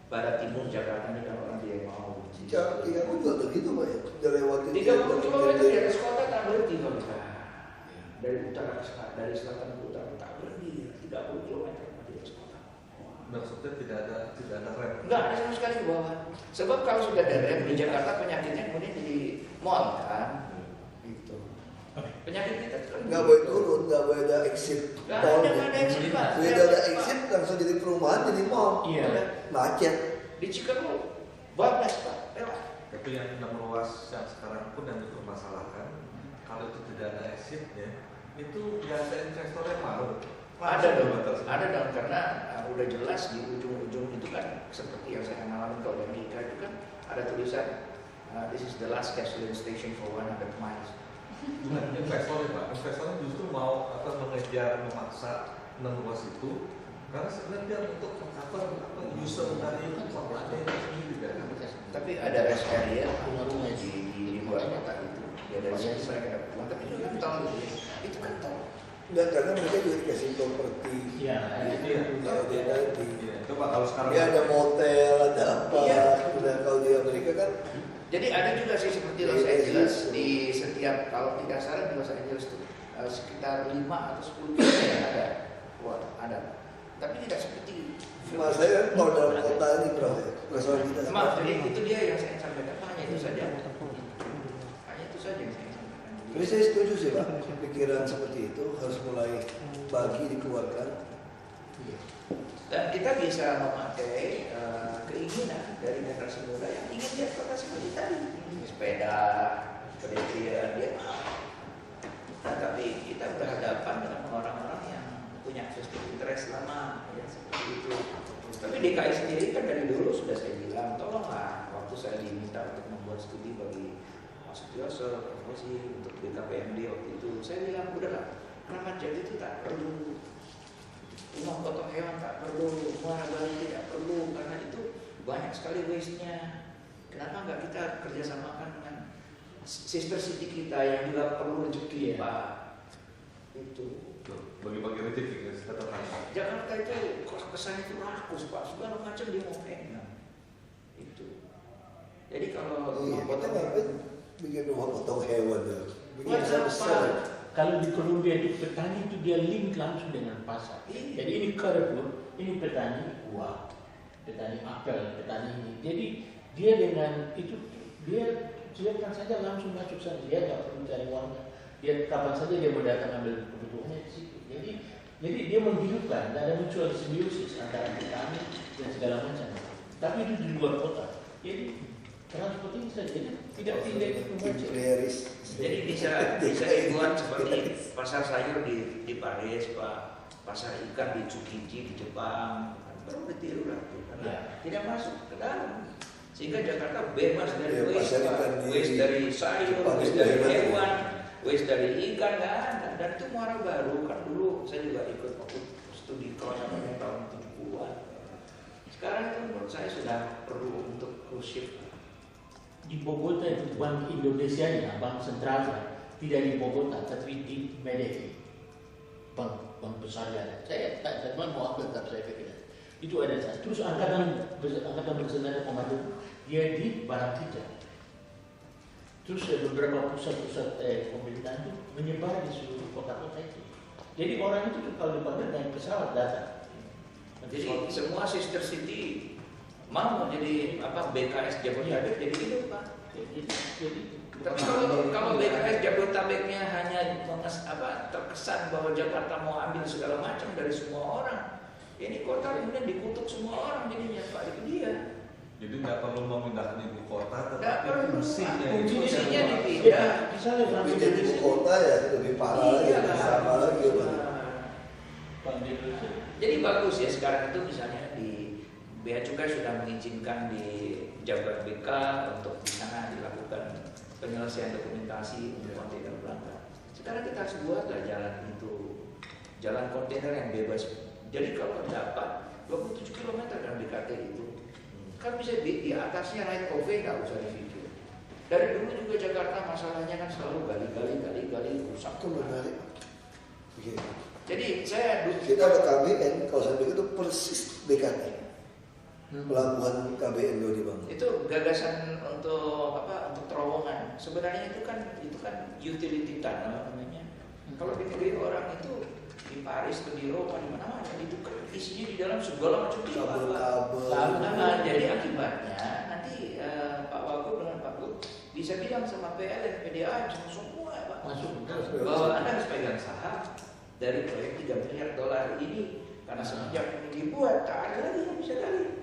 barat timur Jakarta ini kan orang dia mau. Iya, aku juga begitu Pak ya. Udah lewatin 30 km di atas kota tak berhenti Pak. Dari utara ke selatan, dari selatan ke utara tak berhenti 30 km. Maksudnya tidak ada rem? Enggak ada sama sekali ke bawah. Sebab kalau sudah ada rem di Jakarta penyakitnya kemudian jadi mall kan, gitu. Penyakit kita kan nggak boleh turun, nggak boleh ada exit. Nggak ada exit Pak. Beda ada exit langsung jadi perumahan jadi mall. Iya. Macet. Di Chicago bablas Pak, lewat. Tapi yang 6 ruas yang sekarang pun yang dipermasalahkan, kalau itu tidak ada exitnya, itu nggak ada investor yang mau. Ada dong, karena udah jelas di ujung-ujung itu kan seperti yang saya alami kalau di Amerika itu kan ada tulisan this is the last gasoline station for 100 miles. Investor ya Pak, investornya justru mau mengejar memaksa 6 ruas itu Karena sebenarnya untuk mengcover apa user dari kota ini juga kan. Tapi ada rest area punya di luar kota itu. Ya dari sini mereka dapat uang, tapi itu kan tol itu kan tol. Enggak, karena mereka juga dikasih properti. Iya, Dia tadi. Coba kalau sekarang Dia ada motel, ada apa. Iya. Kemudian kalau di Amerika kan Jadi ada juga sih seperti Los Angeles di setiap, kalau tidak salah di Los Angeles itu sekitar 5 atau 10 kilo ya ada. Wah, ada. Tapi tidak seperti Mas saya kan kalau dalam kota ini berapa ya? Restoran kita. maaf, jadi itu dia yang saya sampaikan, hanya itu saja. Hanya itu saja yang saya sampaikan. Tapi saya setuju sih Pak, pikiran seperti itu harus mulai bagi dikeluarkan. Dan kita bisa memakai keinginan dari generasi muda yang ingin lihat kota seperti tadi, sepeda, pedestrian, dia mau. Nah, tapi kita berhadapan dengan orang-orang yang punya vested interest lama, ya seperti itu. Tapi DKI sendiri kan dari dulu sudah saya bilang, tolonglah waktu saya diminta untuk membuat studi bagi Mas Sutioso, promosi untuk BKPMD waktu itu, saya bilang udahlah, Kramat Jati itu tak perlu. Rumah potong hewan tak perlu, muara bali tidak perlu, karena itu banyak sekali waste-nya. Kenapa nggak kita kerjasamakan dengan sister city kita yang juga perlu rezeki, Pak? Itu. bagi-bagi rezeki tetap ada. Jakarta itu kesannya itu rakus, Pak. Segala macam dia mau pegang. Itu. Jadi kalau Iya, rumah kita potong ngapain bikin rumah potong hewan ya? Bikin Buat besar-besar. apa? Kalau di Colombia itu petani itu dia link langsung dengan pasar. Iya. Jadi ini Carrefour, ini petani buah, petani apel, petani ini. Jadi dia dengan itu dia siapkan saja langsung masuk sana. Dia nggak perlu cari uangnya. Dia kapan saja dia mau datang ambil kebutuhannya di situ. Jadi dia menghidupkan, ada mutual simbiosis antara petani dan segala macam. Tapi itu di luar kota. Jadi transport ini saja tidak itu membaca. Jadi bisa dibuat seperti pasar sayur di Paris, Pak, pasar ikan di Tsukiji di Jepang, baru ditiru lah tuh, karena tidak masuk ke dalam, sehingga Jakarta bebas dari Ya, waste, pasar Pak. ikan di Waste dari sayur, Jepang waste itu dari hebat. hewan, waste dari ikan nggak ada, dan itu muara baru kan dulu saya juga ikut waktu studi namanya tahun 70-an. Sekarang itu menurut saya sudah perlu untuk cruise ship. Di Bogota itu Bank Indonesia-nya, Bank Sentralnya tidak di Bogota, tapi di Medellin. Bank besarnya. Saya tak mau ambil, tak saya pikir. Itu ada. Terus angkatan bersenjata komando dia di Barranquilla. Terus beberapa pusat-pusat pemerintahan itu menyebar di seluruh kota-kota itu. Jadi orang itu kalau dipanggil naik pesawat datang. Jadi semua sister city mau jadi apa BKS Jabodetabek jadi itu, Pak. Tapi kalau BKS Jabodetabeknya hanya terkesan bahwa Jakarta mau ambil segala macam dari semua orang, ini kota kemudian dikutuk semua orang jadinya, Pak. Itu dia. Jadi nggak perlu memindahkan ibu kota, Nggak tetapi perlu, fungsinya Pak. itu Fungsinya yang dipindah. Misalnya Tapi jadi ibu kota ya lebih parah lagi, Iya, lebih sama lagi. Bank Indonesia. Jadi bagus ya sekarang itu misalnya di Bea Cukai sudah mengizinkan di Jabar BK untuk di sana dilakukan penyelesaian dokumentasi untuk kontainer berangkat. Sekarang kita harus buatlah jalan itu, jalan kontainer yang bebas. Jadi kalau dapat 27 km dalam BKT itu, kan bisa di atasnya naik OV, nggak usah dipikir. Dari dulu juga Jakarta masalahnya kan selalu gali rusak. Itu menarik. Begini. Jadi saya Kita ada KBN, kawasan BK itu persis BKT. Pelabuhan KBN dulu dibangun. Itu gagasan untuk apa? Untuk terowongan. Sebenarnya itu kan utility tunnel namanya. Kalau di negeri orang itu di Paris atau di Eropa di mana-mana itu kan isinya di dalam segala macam Kabel-kabel. Nah, jadi akibatnya nanti Pak Wagub dengan Pak Gub bisa bilang sama PLN, PDA semua Pak Masuk. bahwa Anda harus pegang saham dari proyek $3 miliar ini karena semenjak ini dibuat tak ada lagi yang bisa gali.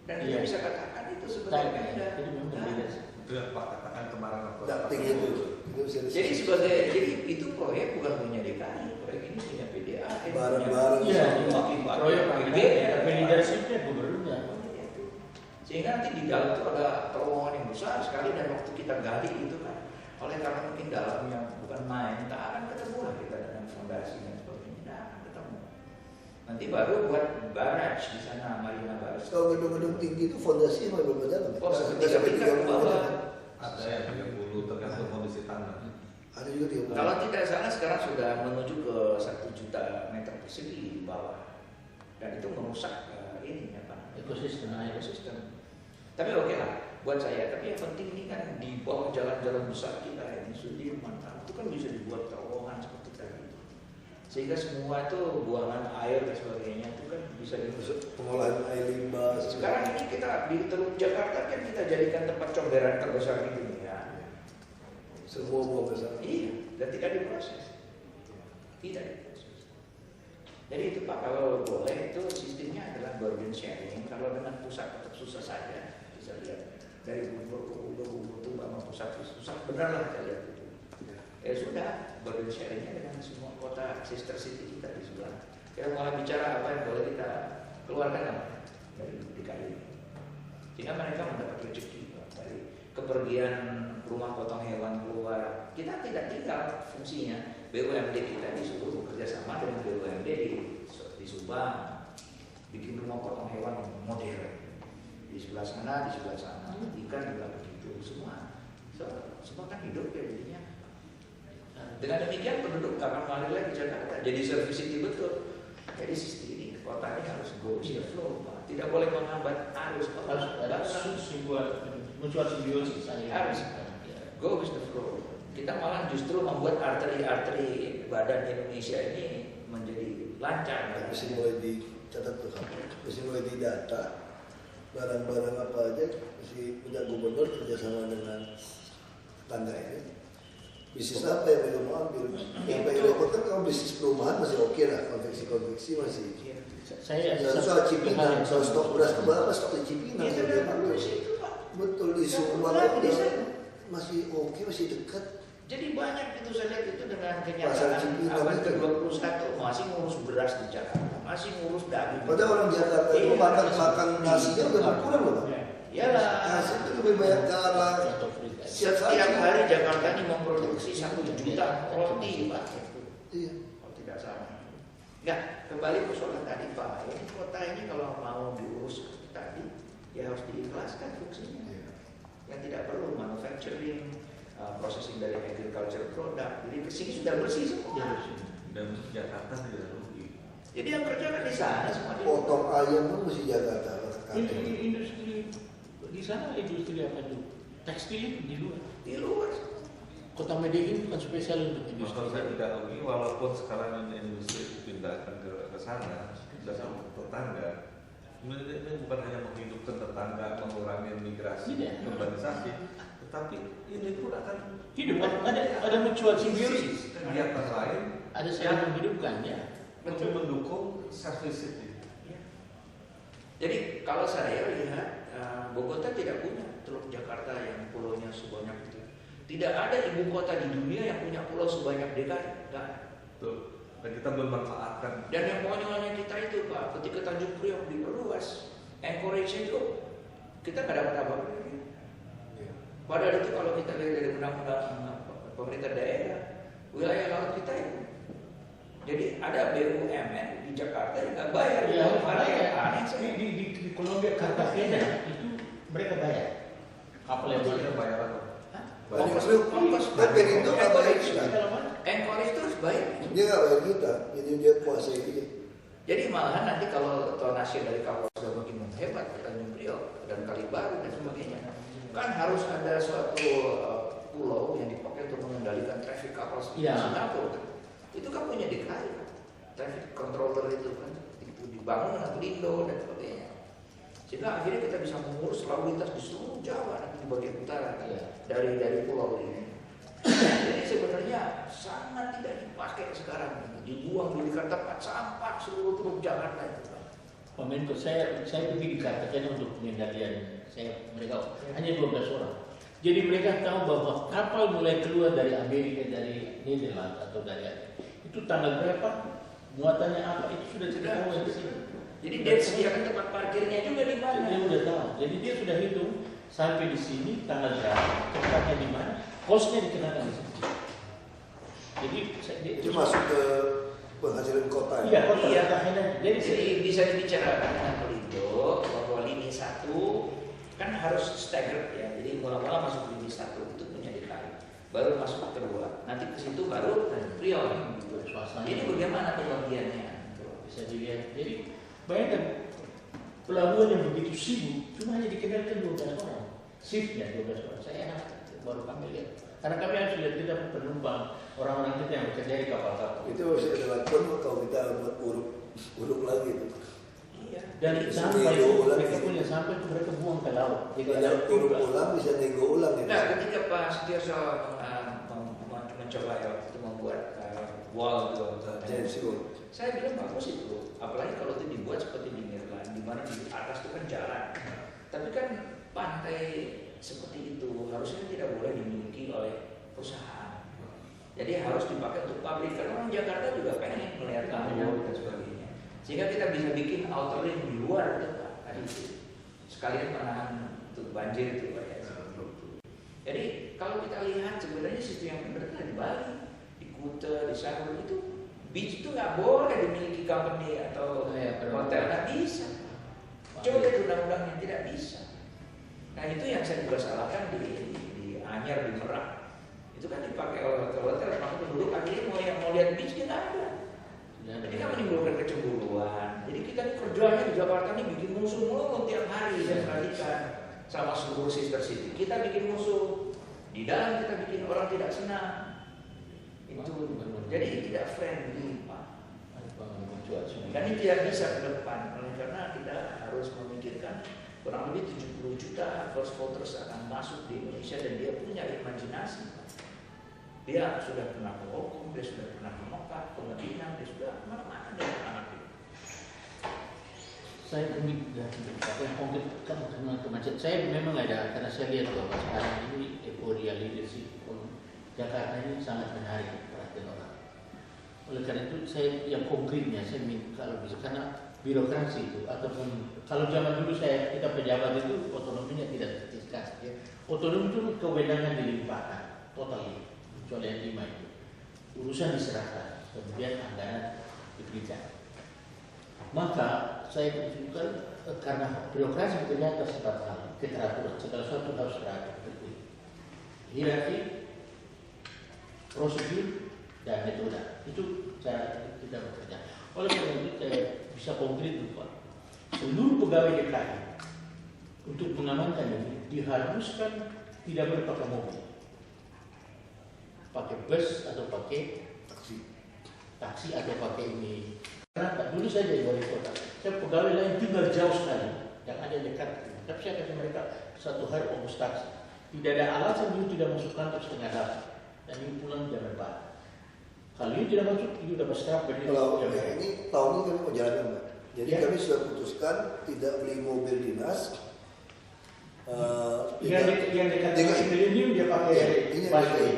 Dan kita Iya. bisa katakan itu sebenarnya ada. Jadi memang berbeda sih. itu yang Pak katakan kemarin waktu Dapting itu. Itu bisa Jadi itu proyek bukan punya DKI, proyek ini punya PDA. Bareng-bareng. Iya, Akibat proyek PGN, tapi leadershipnya gubernurnya. Sehingga nanti di dalam itu ada terowongan yang besar sekali dan waktu kita gali itu kan, oleh karena mungkin dalamnya bukan main, tak akan ketemu lah kita dengan fondasi dan sebagainya, tidak akan ketemu. Nanti Nanti baru buat barrage di sana, Marina Barrage. Kalau gedung-gedung tinggi itu fondasi masih berapa jalan? Oh, sampai 30 bawah. Ada yang 30 tergantung kondisi tanah. Ada juga 30. Kalau tidak salah sekarang sudah menuju ke 1 juta meter persegi di bawah. Dan itu merusak ini apa? Ekosistem. Tapi oke lah buat saya. Tapi yang penting ini kan di bawah jalan-jalan besar kita ini Sudirman itu kan bisa dibuat terowongan seperti tadi. Sehingga semua itu buangan air dan sebagainya itu kan bisa diusut. Pengolahan air limbah. Sekarang ini kita di Teluk Jakarta kan kita jadikan tempat comberan terbesar di dunia. Semua buang besar. Iya, dan tidak diproses. Tidak diproses. Jadi itu Pak, kalau boleh itu sistemnya adalah burden sharing. Kalau dengan pusat tetap susah saja, bisa lihat dari gubernur ke gubernur itu sama pusat susah benar lah kita lihat itu. Ya sudah, burden sharingnya dengan semua kota sister city kita di sebelah. Kita mulai bicara apa yang boleh kita keluarkan dari DKI. Sehingga mereka mendapat rezeki dari kepergian rumah potong hewan keluar. Kita tidak tinggal fungsinya. BUMD kita disuruh bekerja sama dengan BUMD di Subang, bikin rumah potong hewan modern. Di sebelah sana, ikan juga begitu semua. Semua kan hidup ya jadinya. Dengan demikian penduduk akan mengalir lagi Jakarta. Jadi service city betul. Jadi sistem ini kota ini harus go with the flow, Pak. Tidak boleh menghambat arus. Harus mutual simbiosis. Harus go with the flow. Kita malah justru membuat arteri-arteri badan Indonesia ini menjadi lancar. Mesti mulai dicatat tuh, mesti mulai didata barang-barang apa aja. Mesti punya gubernur kerjasama dengan tangga ini. Bisnis apa yang mereka mau ambil? Yang paling repot kan kalau bisnis perumahan masih oke lah, konveksi masih. Saya soal Cipinang, soal stok beras berapa stok di Cipinang? Betul di Subang masih oke, masih dekat. Jadi banyak itu saya lihat itu dengan kenyataan abad ke-21 masih ngurus beras di Jakarta, masih ngurus daging. Padahal orang Jakarta itu makan nasinya udah berkurang loh. Iyalah. Nasi itu lebih banyak garam. Setiap hari Jakarta ini memproduksi 1 juta roti, Pak. Iya. Kalau tidak salah. Nah, kembali ke soal tadi, Pak. Ini kota ini kalau mau diurus seperti tadi, ya harus diikhlaskan fungsinya. Yang tidak perlu manufacturing, processing dari agriculture product. Jadi kesini sudah bersih semua. Dan Jakarta tidak rugi. Jadi yang kerja kan di sana semua. Potong ayam pun mesti Jakarta. Industri di sana industri apa itu? Tekstil di luar. Di luar. Kota Medellin bukan spesial untuk industri. Maksud saya tidak rugi walaupun sekarang industri dipindahkan ke sana dan tetangga. Ini bukan hanya menghidupkan tetangga, mengurangi migrasi, urbanisasi, tetapi ini pun akan hidup. Ada mutual simbiosis. Kegiatan lain ada saling menghidupkan ya. Untuk mendukung service city. Jadi kalau saya lihat Bogota tidak punya Teluk Jakarta yang pulaunya sebanyak itu. Tidak ada ibu kota di dunia yang punya pulau sebanyak DKI. Betul. Dan kita memanfaatkan. Dan yang konyolnya kita itu Pak, ketika Tanjung Priok diperluas, encourage itu kita nggak dapat apa-apa. Padahal itu kalau kita lihat dari undang-undang pemerintah daerah, wilayah laut kita itu. Jadi ada BUMN di Jakarta yang nggak bayar. Ya, aneh di Kolombia Cartagena itu mereka bayar. Kapal yang bayar apa? Tapi itu nggak bayar kita. Encourage terus bayar. Dia nggak bayar kita, jadi dia kuasai dia. Jadi malahan nanti kalau tonase dari kapal sudah makin hebat ke Tanjung Priok dan Kalibaru dan sebagainya, kan harus ada suatu pulau yang dipakai untuk mengendalikan traffic kapal seperti Singapura. Itu kan punya DKI, traffic controller itu kan dibangun dengan Lindo dan sebagainya. Sehingga akhirnya kita bisa mengurus lalu lintas di seluruh Jawa nanti di bagian utara dari pulau ini. Jadi sebenarnya sangat tidak dipakai sekarang, dibuang di tempat sampah seluruh Teluk Jakarta itu. Pak Menko, saya pergi di Cartagena untuk pengendalian. Mereka hanya 12 orang. Jadi mereka tahu bahwa kapal mulai keluar dari Amerika, dari Nederland atau dari itu tanggal berapa, muatannya apa, itu sudah diketahui di sini. Jadi dia sediakan tempat parkirnya juga di mana. Dia sudah tahu. Jadi dia sudah hitung sampai di sini tanggal berapa, tempatnya di mana, kosnya dikenakan di sini. Jadi itu masuk ke penghasilan kota. Iya, kota Iya. akhirnya. Jadi bisa dibicarakan dengan Pelindo bahwa lini 1 kan harus staggered ya. Jadi mula-mula masuk lini 1 itu punya DKI, baru masuk ke 2, nanti ke situ baru prior. Jadi bagaimana pembagiannya? Bisa dilihat. Jadi bayangkan pelabuhan yang begitu sibuk cuma hanya dikenalkan 12 orang, shiftnya 12 orang. Saya enak baru kami lihat. Karena kami harus lihat kita penumpang, orang-orang kita yang bekerja di kapal-kapal. Itu harus kita lakukan kalau kita buat uruk lagi itu. Iya. Dan sampai itu mereka punya sampai itu mereka buang ke laut. Jadi Banyak uruk ulang bisa nego ulang itu. Nah, ketika Pak Sutioso mencoba ya waktu itu membuat wall itu, saya bilang bagus itu. Apalagi kalau itu dibuat seperti di Nirland, di mana di atas itu kan jalan. Tapi kan pantai seperti itu harusnya tidak boleh dimiliki oleh perusahaan. Jadi harus dipakai untuk pabrik. Karena orang Jakarta juga pengen melihat laut dan sebagainya. Sehingga kita bisa bikin outer ring di luar itu Pak. Tadi itu. Sekalian menahan untuk banjir itu Pak ya. Jadi kalau kita lihat sebenarnya sistem yang benar kan di Bali, di Kuta, di Sanur itu beach itu nggak boleh dimiliki company atau hotel, nggak bisa. Coba lihat undang-undangnya tidak bisa. Nah itu yang saya juga salahkan di Anyer, di Merak. Itu kan dipakai oleh hotel, maka penduduk akhirnya mau lihat beach dia nggak ada. Jadi kan menimbulkan kecemburuan. Jadi kita ini kerjanya di Jakarta ini bikin musuh mulu tiap hari. Saya perhatikan sama seluruh sister city. Kita bikin musuh. Di dalam kita bikin orang tidak senang. Itu jadi tidak friendly Pak. Dan ini tidak bisa ke depan. Karena kita harus memikirkan kurang lebih 70 juta first voters akan masuk di Indonesia dan dia punya imajinasi. Dia sudah pernah ke Hongkong, dia sudah pernah ke Mekah, ke Madinah, dia sudah kemana-mana dia anak itu. Saya ingin konkret kemacetan. Saya memang ada karena saya lihat bahwa sekarang ini euforia leadership Jakarta ini sangat menarik perhatian orang. Oleh karena itu saya yang konkretnya saya minta kalau bisa karena birokrasi itu ataupun kalau zaman dulu kita pejabat itu otonominya tidak tertiskas ya. Otonomi itu kewenangan dilimpahkan total kecuali yang 5 itu. Urusan diserahkan, kemudian anggaran diberikan. Maka saya menunjukkan karena birokrasi bekerja atas 4 hal, keteraturan, segala sesuatu harus teratur, hierarki, prosedur, dan metode. Itu cara kita bekerja. Oleh karena itu saya bisa konkret Pak. Seluruh pegawai DKI untuk mengamankan ini diharuskan tidak boleh pakai mobil, pakai bus atau pakai taksi atau pakai ini. Kenapa? Dulu saya jadi wali kota, saya pegawai lain tinggal jauh sekali, yang ada dekat. Tapi saya kasih mereka 1 hari ongkos taksi. Tidak ada alasan dulu tidak masuk kantor setengah 8 dan ini pulang jam 4. Kalau ini tidak masuk, ini sudah berserap berdiri. Kalau ini tahun ini kami mau jalankan Mbak. Jadi ya. kami sudah putuskan tidak beli mobil dinas. Yang dekat dengan milenium dia pakai busway.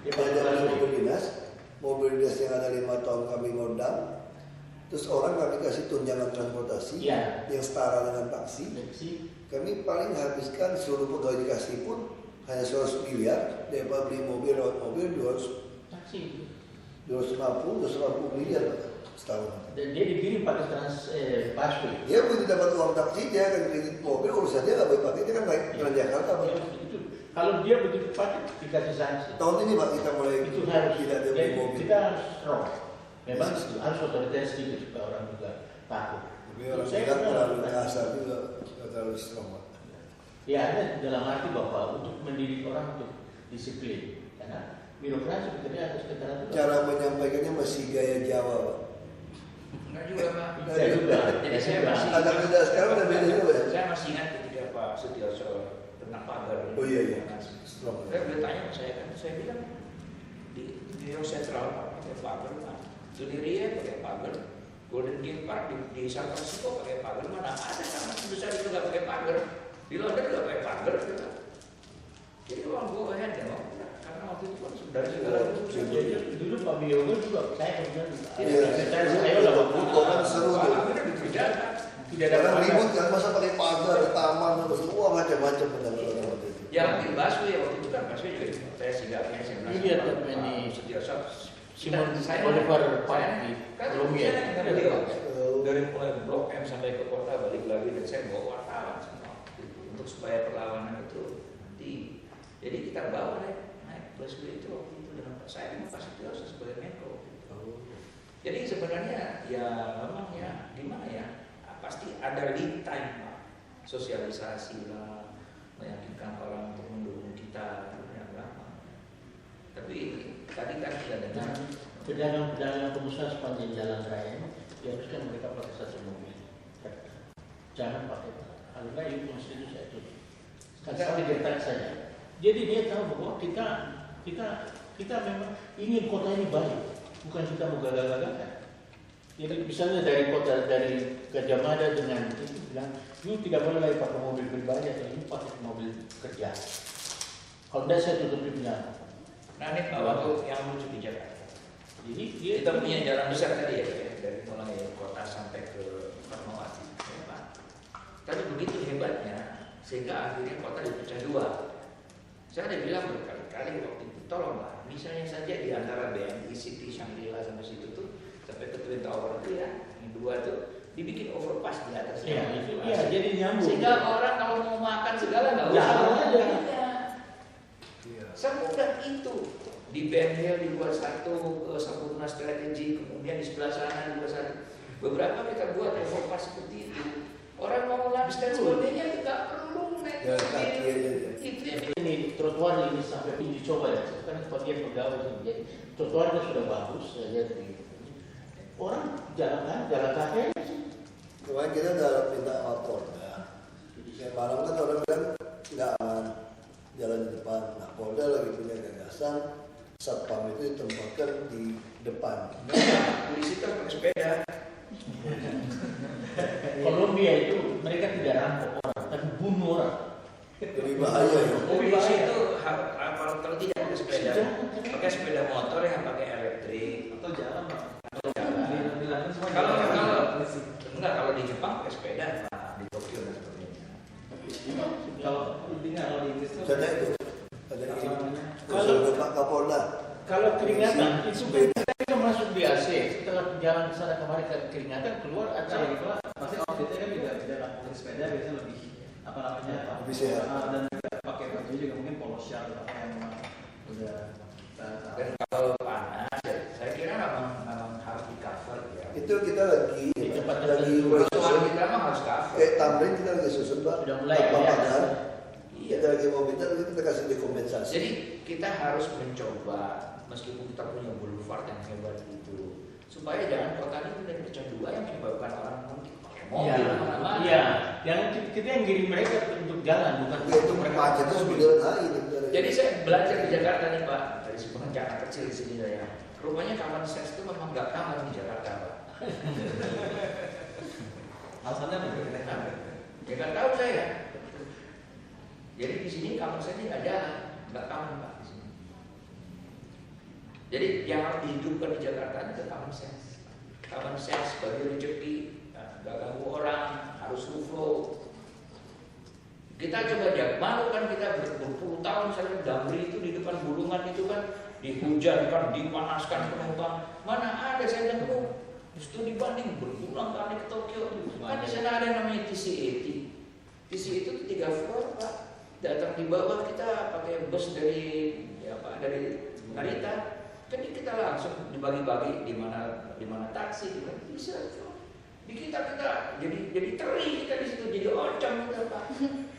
Dia pakai mobil dinas. Mobil dinas yang ada 5 tahun kami modal. Terus orang kami kasih tunjangan transportasi ya. Yang setara dengan taksi. Kami paling habiskan seluruh pegawai dikasih pun hanya 100 miliar. Daripada beli mobil lewat mobil 200 taksi. 250 miliar setahun. Dan dia dikirim pakai busway. Dia begitu dapat uang taksi dia akan kredit mobil urusannya nggak boleh pakai dia kan naik Transjakarta. Ya, itu. Kalau dia begitu pakai dikasih sanksi. Tahun ini Pak kita mulai itu harus tidak ada beli mobil. Kita harus strong. Memang harus otoritas gitu supaya orang juga takut. Tapi orang bilang terlalu kasar juga, terlalu strong. Ya ada dalam arti bahwa untuk mendidik orang untuk disiplin. Karena birokrasi bekerja atas keteraturan. Cara menyampaikannya masih gaya Jawa, Pak. Enggak juga Pak. Saya juga. Jadi saya masih Agak beda sekarang udah beda juga ya. Saya masih ingat ketika Pak Sutioso tentang pagar. Oh iya. Strong. Saya boleh tanya saya kan, saya bilang di Rio Central pakai pagar Pak. Itu di Rio pakai pagar. Golden Gate Park di San Francisco pakai pagar. Mana ada kamar besar itu nggak pakai pagar. Di London nggak pakai pagar gitu. Jadi orang gue ahead ya, karena waktu itu kan dari segala dulu Pak Biyogo juga saya kemudian saya udah bukan seru tuh. akhirnya dikerjakan. Tidak ada Orang pagar. ribut kan masa pakai pagar, ada taman, ada semua macam-macam benar-benar waktu itu. Yang di busway waktu itu kan busway juga saya singgah akhirnya saya Ini dia merasa ini Sutioso Simon Saya- Bolivar Park saya- di kan Columbia. saya kan beliau dari mulai Blok M sampai ke kota balik lagi dan saya bawa wartawan semua gitu, untuk supaya perlawanan itu nanti. Jadi kita bawa naik bus itu waktu itu dengan Pak saya dengan Pak Sutioso sebagai Menko. Jadi sebenarnya ya memang ya gimana ya, pasti ada lead time Pak, sosialisasi lah, meyakinkan orang untuk mendukung kita yang lama. Tapi tadi kan kita dengar Pedagang-pedagang pengusaha sepanjang jalan raya ini diharuskan mereka pakai satu mobil. Jangan pakai, kalau nggak itu konstitusi saya tutup. Sampai gertak saja. Jadi dia tahu bahwa kita memang ingin kota ini baik, bukan kita mau gagal-gagalkan. Jadi misalnya dari kota dari Gajah Mada dengan itu bilang, lu tidak boleh lagi pakai mobil pribadi atau ini pakai mobil kerja. Kalau tidak saya tutup pinjaman. nah ini waktu yang lucu di Jakarta. Jadi dia Kita punya jalan besar tadi ya, dari mulai kota sampai ke Fatmawati, ya Pak. Tapi begitu hebatnya, sehingga akhirnya kota dipecah dua. Saya ada bilang berkali-kali waktu itu, tolonglah, misalnya saja di antara BNI City, Shangri-La sampai situ tuh, sampai ke Twin Tower itu ya, yang dua tuh, dibikin overpass di atas. Iya, itu iya, jadi nyambung. Sehingga orang kalau mau makan segala nggak usah. Jalan aja. Iya. Semudah itu. Di Ben Hill dibuat satu Sampurna Strategi, kemudian di sebelah sana dibuat satu. Beberapa kita buat overpass seperti itu. Orang mau lunch dan sebagainya tidak perlu naik Ya, kaki aja. itu yang Ini trotoar ini sampai ini dicoba ya, kan bagian pegawai jadi trotoarnya sudah bagus ya, jadi orang jalan kaki aja sih. Kemarin kita udah minta lapor ya. Yang malam kan orang bilang nggak aman jalan di depan. Nah, Polda lagi punya gagasan satpam itu ditempatkan di depan. polisi kan pakai sepeda. Columbia itu mereka tidak rampok orang, tapi bunuh orang. Lebih bahaya ya. Polisi itu kalau tidak pakai sepeda, pakai sepeda motor yang pakai elektrik. Atau jalan Pak. Atau jalan. Bilangnya semua Kalau jalan. enggak, kalau di Jepang pakai sepeda, nah, di Tokyo dan sebagainya. Kalau intinya kalau di Inggris itu Contohnya itu ada apa ini. namanya? Kalau Pak Kapolda. Kalau keringatan itu kan kita masuk di AC, setelah jalan ke sana kemarin keringatan keluar Nah, ada yang kedua, pasti outfitnya kan juga beda lah. Untuk sepeda biasanya lebih apa namanya? Lebih sehat. Dan juga pakai baju juga mungkin polo shirt atau apa yang memang udah Dan kalau panas, saya kira memang harus di cover ya. Itu kita lagi Di tempat lagi tertentu. Kebutuhan susun. kita mah harus cover. Kayak Tamrin kita lagi susun Pak. Sudah mulai, Apa ya. padahal Iya. kita lagi mau minta kita kasih dekompensasi. Jadi kita harus mencoba, meskipun kita punya boulevard yang hebat itu, supaya jangan kota ini benar pecah dua yang menyebabkan orang mungkin pakai mobil kemana-mana. Iya, yang kita yang kirim mereka untuk jalan bukan Ya, itu macet itu sudah naik. Jadi saya belajar di Jakarta nih Pak, dari sebuah rencana kecil di sini saya. Rupanya common sense itu memang nggak common di Jakarta Pak. alasannya apa? Ya kan tahu saya. Jadi di sini common sense nggak jalan, nggak common Pak di sini. Jadi yang harus dihidupkan di Jakarta itu common sense. Common sense bagi rezeki, nggak ganggu orang, harus flow. Kita coba aja, malu kan kita berpuluh tahun saya Damri itu di depan Bulungan itu kan dihujankan, dipanaskan penumpang. Mana ada saya bilang, justru dibanding berulang kali ke Tokyo. Kan di sana ada yang namanya TC-80. TC itu 3 floor Pak. Datang di bawah kita pakai bus dari dari Narita. Kan kita langsung dibagi-bagi di mana taksi, di mana bisa. Di kita jadi teri kita di situ, jadi oncom kita Pak.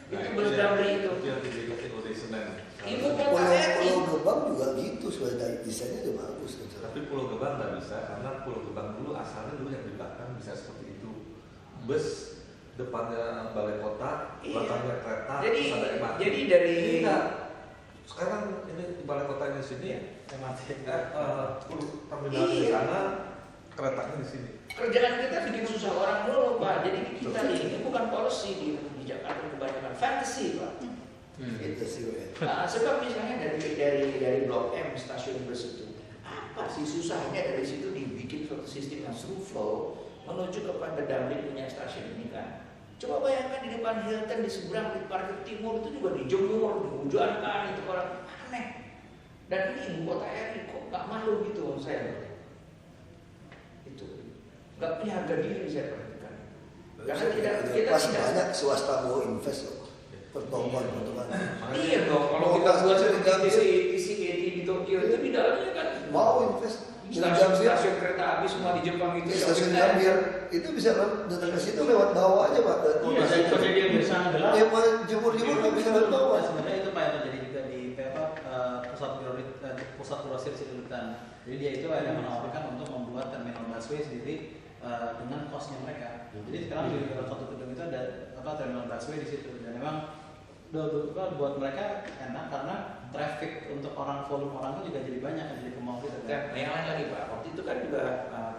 Itu bus Damri itu. Yang didekati oleh Senen. Ibu kota Pulau Gebang juga gitu sebenarnya desainnya udah bagus gitu. Tapi Pulau Gebang nggak bisa karena Pulau Gebang dulu asalnya dulu yang di belakang bisa seperti itu. Bus depannya balai kota, Iya. belakangnya kereta, Jadi terus ada MRT. jadi dari Ini enggak. Sekarang ini di balai kota di sini, MRT. terminal di Iya. sana, keretanya di sini. kerjaan kita bikin susah orang dulu Pak. Jadi kita ini bukan policy di Jakarta kebanyakan fantasy Pak. Itu sih ya. Nah, sebab misalnya dari Blok M stasiun bus itu, apa sih susahnya dari situ dibikin suatu sistem yang through flow menuju kepada Damri punya stasiun ini kan? Coba bayangkan di depan Hilton di seberang di parkir timur itu juga dijemur, dihujankan itu orang aneh. Dan ini ibu kota RI kok nggak malu gitu menurut saya. Itu nggak punya harga diri saya perhatikan. Karena kita pas tidak. banyak swasta mau invest loh. Pertemuan. Iya dong, kalau kita buat seperti TCKT di Tokyo itu di dalamnya kan mau invest. Stasiun kereta api semua di Jepang itu. Stasiun Gambir itu bisa datang ke situ lewat bawah aja Pak. Iya, daripada dia bersama gelap. Ya mau jemur-jemur kan bisa lewat bawah. Sebenarnya itu Pak yang terjadi juga di pusat kurasi Cileuntan. Jadi dia itu ada menawarkan untuk membuat terminal busway sendiri dengan kosnya mereka. Jadi sekarang di dalam satu gedung itu ada terminal busway di situ dan memang buat mereka enak karena traffic untuk volume orang itu juga jadi banyak, jadi kemau gitu. Dan yang lain lagi Pak, waktu itu kan juga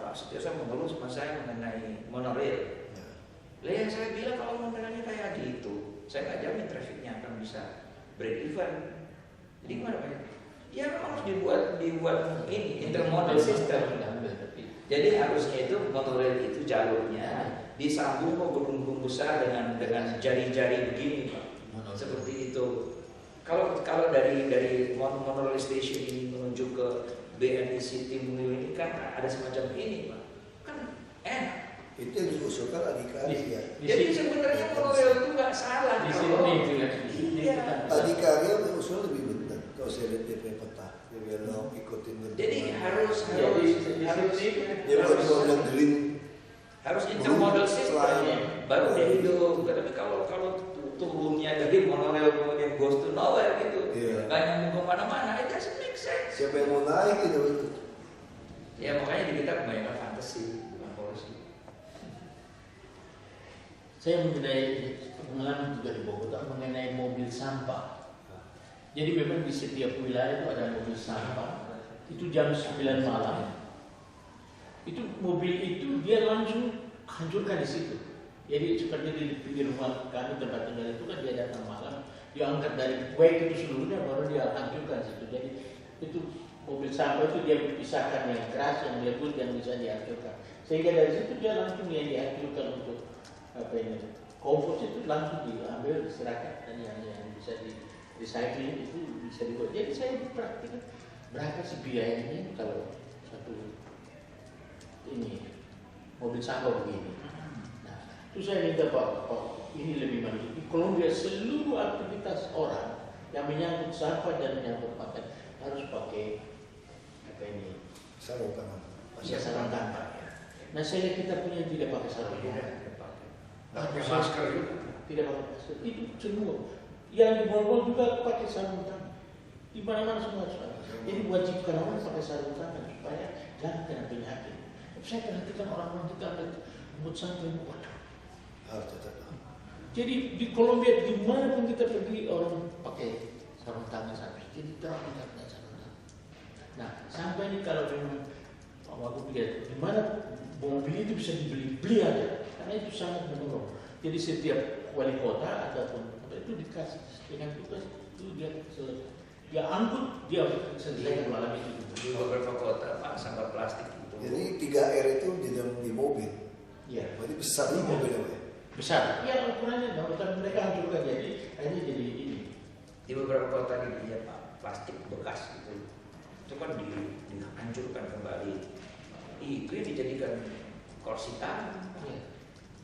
Pak Sutioso mengeluh sama saya mengenai monorail. Lah yang saya bilang kalau monorailnya kayak gitu, saya nggak jamin trafficnya akan bisa break even. Jadi gimana Pak? Ya memang harus dibuat ini intermodal system. Jadi harusnya itu monorail itu jalurnya disambung ke gedung-gedung besar dengan jari-jari begini Pak. Seperti itu. Kalau dari monorail station ini menuju ke BNI City Mall ini kan ada semacam ini Pak. Kan enak. Itu yang diusulkan Adhikari ya. Jadi sebenarnya monorail itu nggak salah. Di sini juga. Iya. Adhikari yang usul lebih benar. Kalau saya lihat DP peta, dia bilang ikutin. Jadi harus harus intermodal system baru dia hidup. Tapi kalau turunnya dari monorail kemudian goes to nowhere gitu, nggak nyambung kemana-mana, itu doesn't make sense. Siapa yang mau naik gitu? Ya makanya di kita kebanyakan fantasi, bukan polisi. Saya mengenai pengalaman juga di Bogor mengenai mobil sampah. Jadi memang di setiap wilayah itu ada mobil sampah. Itu jam 9 malam. Itu mobil itu dia langsung hancurkan di situ. Jadi seperti di rumah kami tempat tinggal itu kan dia datang malam, dia angkat dari kuek itu seluruhnya baru dia hancurkan situ. Jadi itu mobil sampah itu dia pisahkan yang keras, yang lembut, yang bisa dihancurkan. Sehingga dari situ dia langsung yang dihancurkan untuk kompos itu langsung diambil diserahkan dan yang bisa di recycling itu bisa dibuat. Jadi saya praktikkan berapa sih biayanya kalau satu ini mobil sampah begini. Itu saya minta Pak, ini lebih maju. Di Kolombia seluruh aktivitas orang yang menyangkut sampah dan menyangkut makan harus pakai sarung tangan. Sarung tangan. Nah saya lihat kita punya tidak pakai sarung tangan. Pakai masker juga. Tidak pakai masker. Itu semua. Yang di mall juga pakai sarung tangan. Di mana-mana semua. Jadi wajibkan orang pakai sarung tangan supaya jangan kena penyakit. Saya perhatikan orang-orang kita rambut sampai waduh. Jadi di Kolombia dimanapun kita pergi orang pakai sarung tangan sampai. Jadi terang kita pakai sarung tangan. Nah sampai ini kalau memang aku pikir di mana mobil itu bisa dibeli aja karena itu sangat menurun. Jadi setiap wali kota ataupun itu dikasih dengan tugas itu dia angkut dia selesai malam itu. Di beberapa kota Pak sampah plastik itu. Jadi 3R itu di mobil. Iya. Berarti besar ini mobilnya Pak. Besar. Iya ukurannya, tapi mereka hancurkan jadi akhirnya jadi ini. Di beberapa kota di dunia Pak plastik bekas itu kan dihancurkan kembali. Itu yang dijadikan kursi tangan,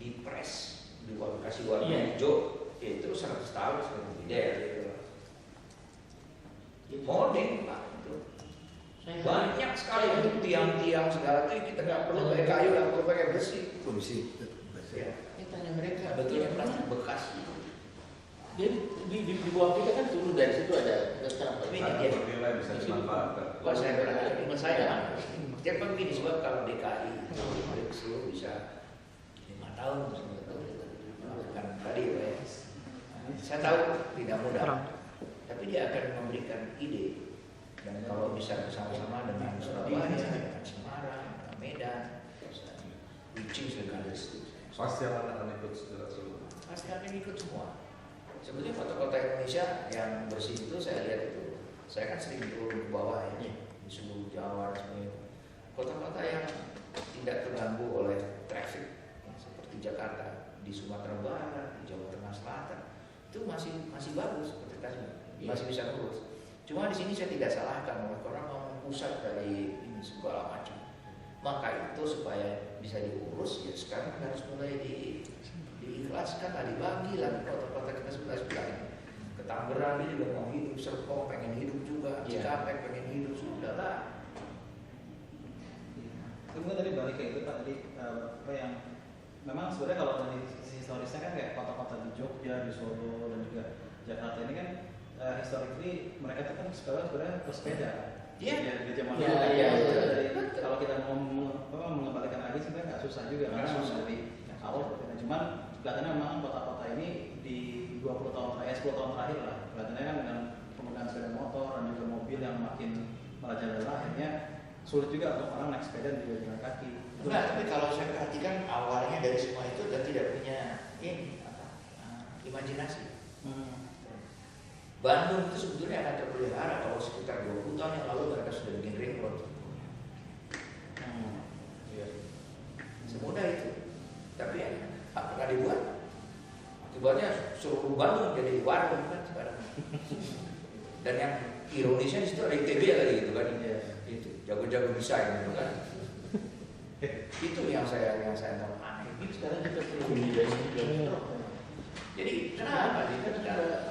dipres, dikasih warna hijau, itu 100 tahun sudah tidak gitu. Modeng Pak itu. Banyak sekali untuk tiang-tiang segala itu kita nggak perlu pakai kayu, nggak perlu pakai besi. Besi. Ya, ini tanya mereka betulnya plastik bekas. Jadi di bawah kita kan turun dari situ ada kenapa? Ini dia nilai bisa dimanfaatkan. Kalau saya berkali dengan saya, dia kan begini sebab kalau DKI seluruh bisa 5 tahun, 10 tahun kan tadi ya. Saya tahu tidak mudah, tapi dia akan memberikan ide dan kalau bisa bersama-sama dengan Surabaya, dengan Semarang, dengan Medan, which dengan Pasti akan ikut seluruh. pasti akan ikut semua. Sebetulnya kota-kota Indonesia yang bersih itu saya lihat itu, saya kan sering turun ke bawah ini di seluruh Jawa semuanya. Kota-kota yang tidak terganggu oleh traffic seperti Jakarta, di Sumatera Barat, di Jawa Tengah Selatan itu masih bagus seperti tadi, masih bisa lurus. Cuma di sini saya tidak salahkan karena mau pusat dari ini segala macam. Maka itu supaya bisa diurus ya sekarang harus mulai diikhlaskan, dibagi lah kota-kota kita sebelah ini. Ke Tangerang dia juga mau hidup, Serpong pengen hidup juga, Cikampek pengen hidup, sudah lah. Kemudian tadi balik ke itu Pak, tadi apa yang memang sebenarnya kalau dari sisi historisnya kan kayak kota-kota di Jogja, di Solo dan juga Jakarta ini kan historically mereka itu kan sebenarnya bersepeda kan. Iya. Ya, di zaman Iya, dulu kan iya, ya, iya. dari kalau kita mau mengembalikan lagi sebenarnya nggak susah juga Nggak karena susah. dari awal berbeda. Cuman kelihatannya memang kota-kota ini di 20 tahun terakhir, 10 tahun terakhir lah, kelihatannya kan dengan penggunaan sepeda motor dan juga mobil yang makin merajalela akhirnya sulit juga untuk orang naik sepeda dan juga jalan kaki. Enggak, tapi kalau saya perhatikan awalnya dari semua itu dan tidak punya ini imajinasi. Bandung itu sebetulnya akan terpelihara kalau sekitar 20 tahun yang lalu mereka sudah bikin ring road. Semudah itu. Tapi ya, apakah dibuat? Akibatnya seluruh Bandung jadi warung kan sekarang. Dan yang ironisnya di situ ada ITB lagi gitu kan. Itu jago-jago desain gitu kan. Itu yang saya tahu aneh. Sekarang kita perlu dari Jadi kenapa sih?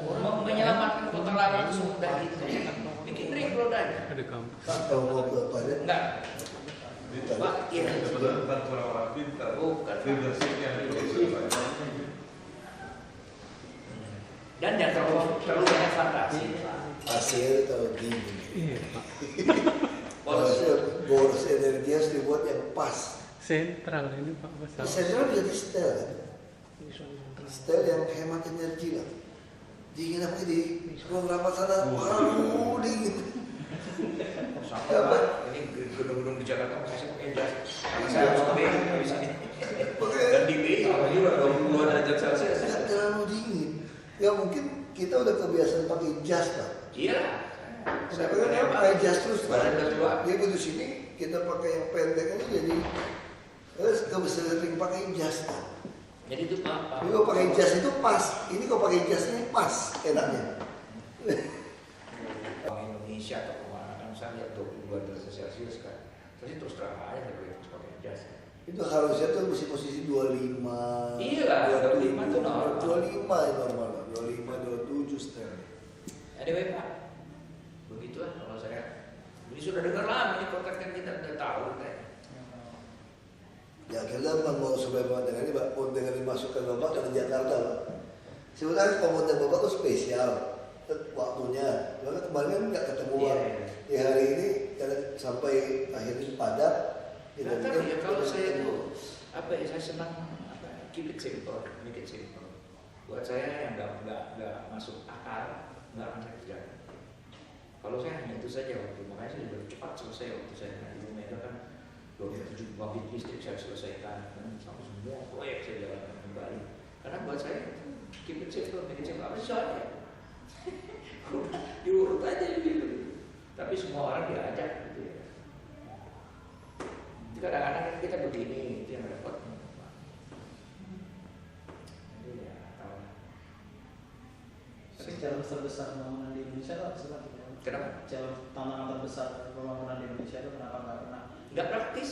Mau menyelamatkan kota lama itu semudah itu. Bikin ring road aja. Pak tahu mau berapa ya? Enggak. Pak, iya. Bukan orang-orang pintar. Bukan. Leadership yang itu. Dan yang terlalu banyak fantasi. Pasir tahu gini. Boros. Boros energi harus dibuat yang pas. Sentral ini Pak Basal. Sentral jadi setel kan? Setel yang hemat energi lah. Dingin apa di ruang rapat sana, waduh dingin. Sama ini gedung-gedung di Jakarta masih pakai jas. Saya harus ke BI di sini. Dan di BI sama juga 22 derajat Celcius. Tidak terlalu dingin. Ya mungkin kita udah kebiasaan pakai jas Pak. Iya. Saya pakai jas terus Pak. Badan kedua. Dia di sini kita pakai yang pendek ini jadi kebesaran pakai jas Pak. Jadi itu apa? Ini kok pakai jas itu pas. Ini kok pakai jasnya pas enaknya. Bank Indonesia atau kemana kan saya lihat 22 derajat Celcius kan. Tapi terus terang aja saya pakai jas. Itu harusnya tuh mesti posisi 25. Iya lah, 25 itu normal. 25 itu normal. 25, 27 setel. Anyway Pak, begitulah kalau saya. Ini sudah dengar lama ini kotak kan kita udah tahu kan. Ya kita mau supaya dengan ini Pak, dengan dimasukkan Bapak dari Jakarta Pak. Sebenarnya pemonten Bapak itu spesial waktunya. Karena kemarin kan nggak ketemu Pak. Di hari ini sampai akhirnya padat. Nggak tahu ya kalau saya itu apa ya, saya senang keep it simple, make it simple. Buat saya yang nggak masuk akal nggak akan saya kerjakan. Kalau saya hanya itu saja waktu, makanya saya lebih cepat selesai waktu saya di Omega kan 27 pabrik listrik saya selesaikan dan sampai semua proyek saya jalankan kembali. Karena buat saya keep it simple, make it simple apa sih soalnya? Diurut aja gitu. Tapi semua orang diajak gitu ya. Kadang-kadang kita begini, itu yang repot. Jadi ya, tahu. Tapi jalur terbesar pembangunan di Indonesia itu apa sih Pak? Kenapa? Jalur tantangan terbesar pembangunan di Indonesia itu kenapa nggak pernah? Nggak praktis.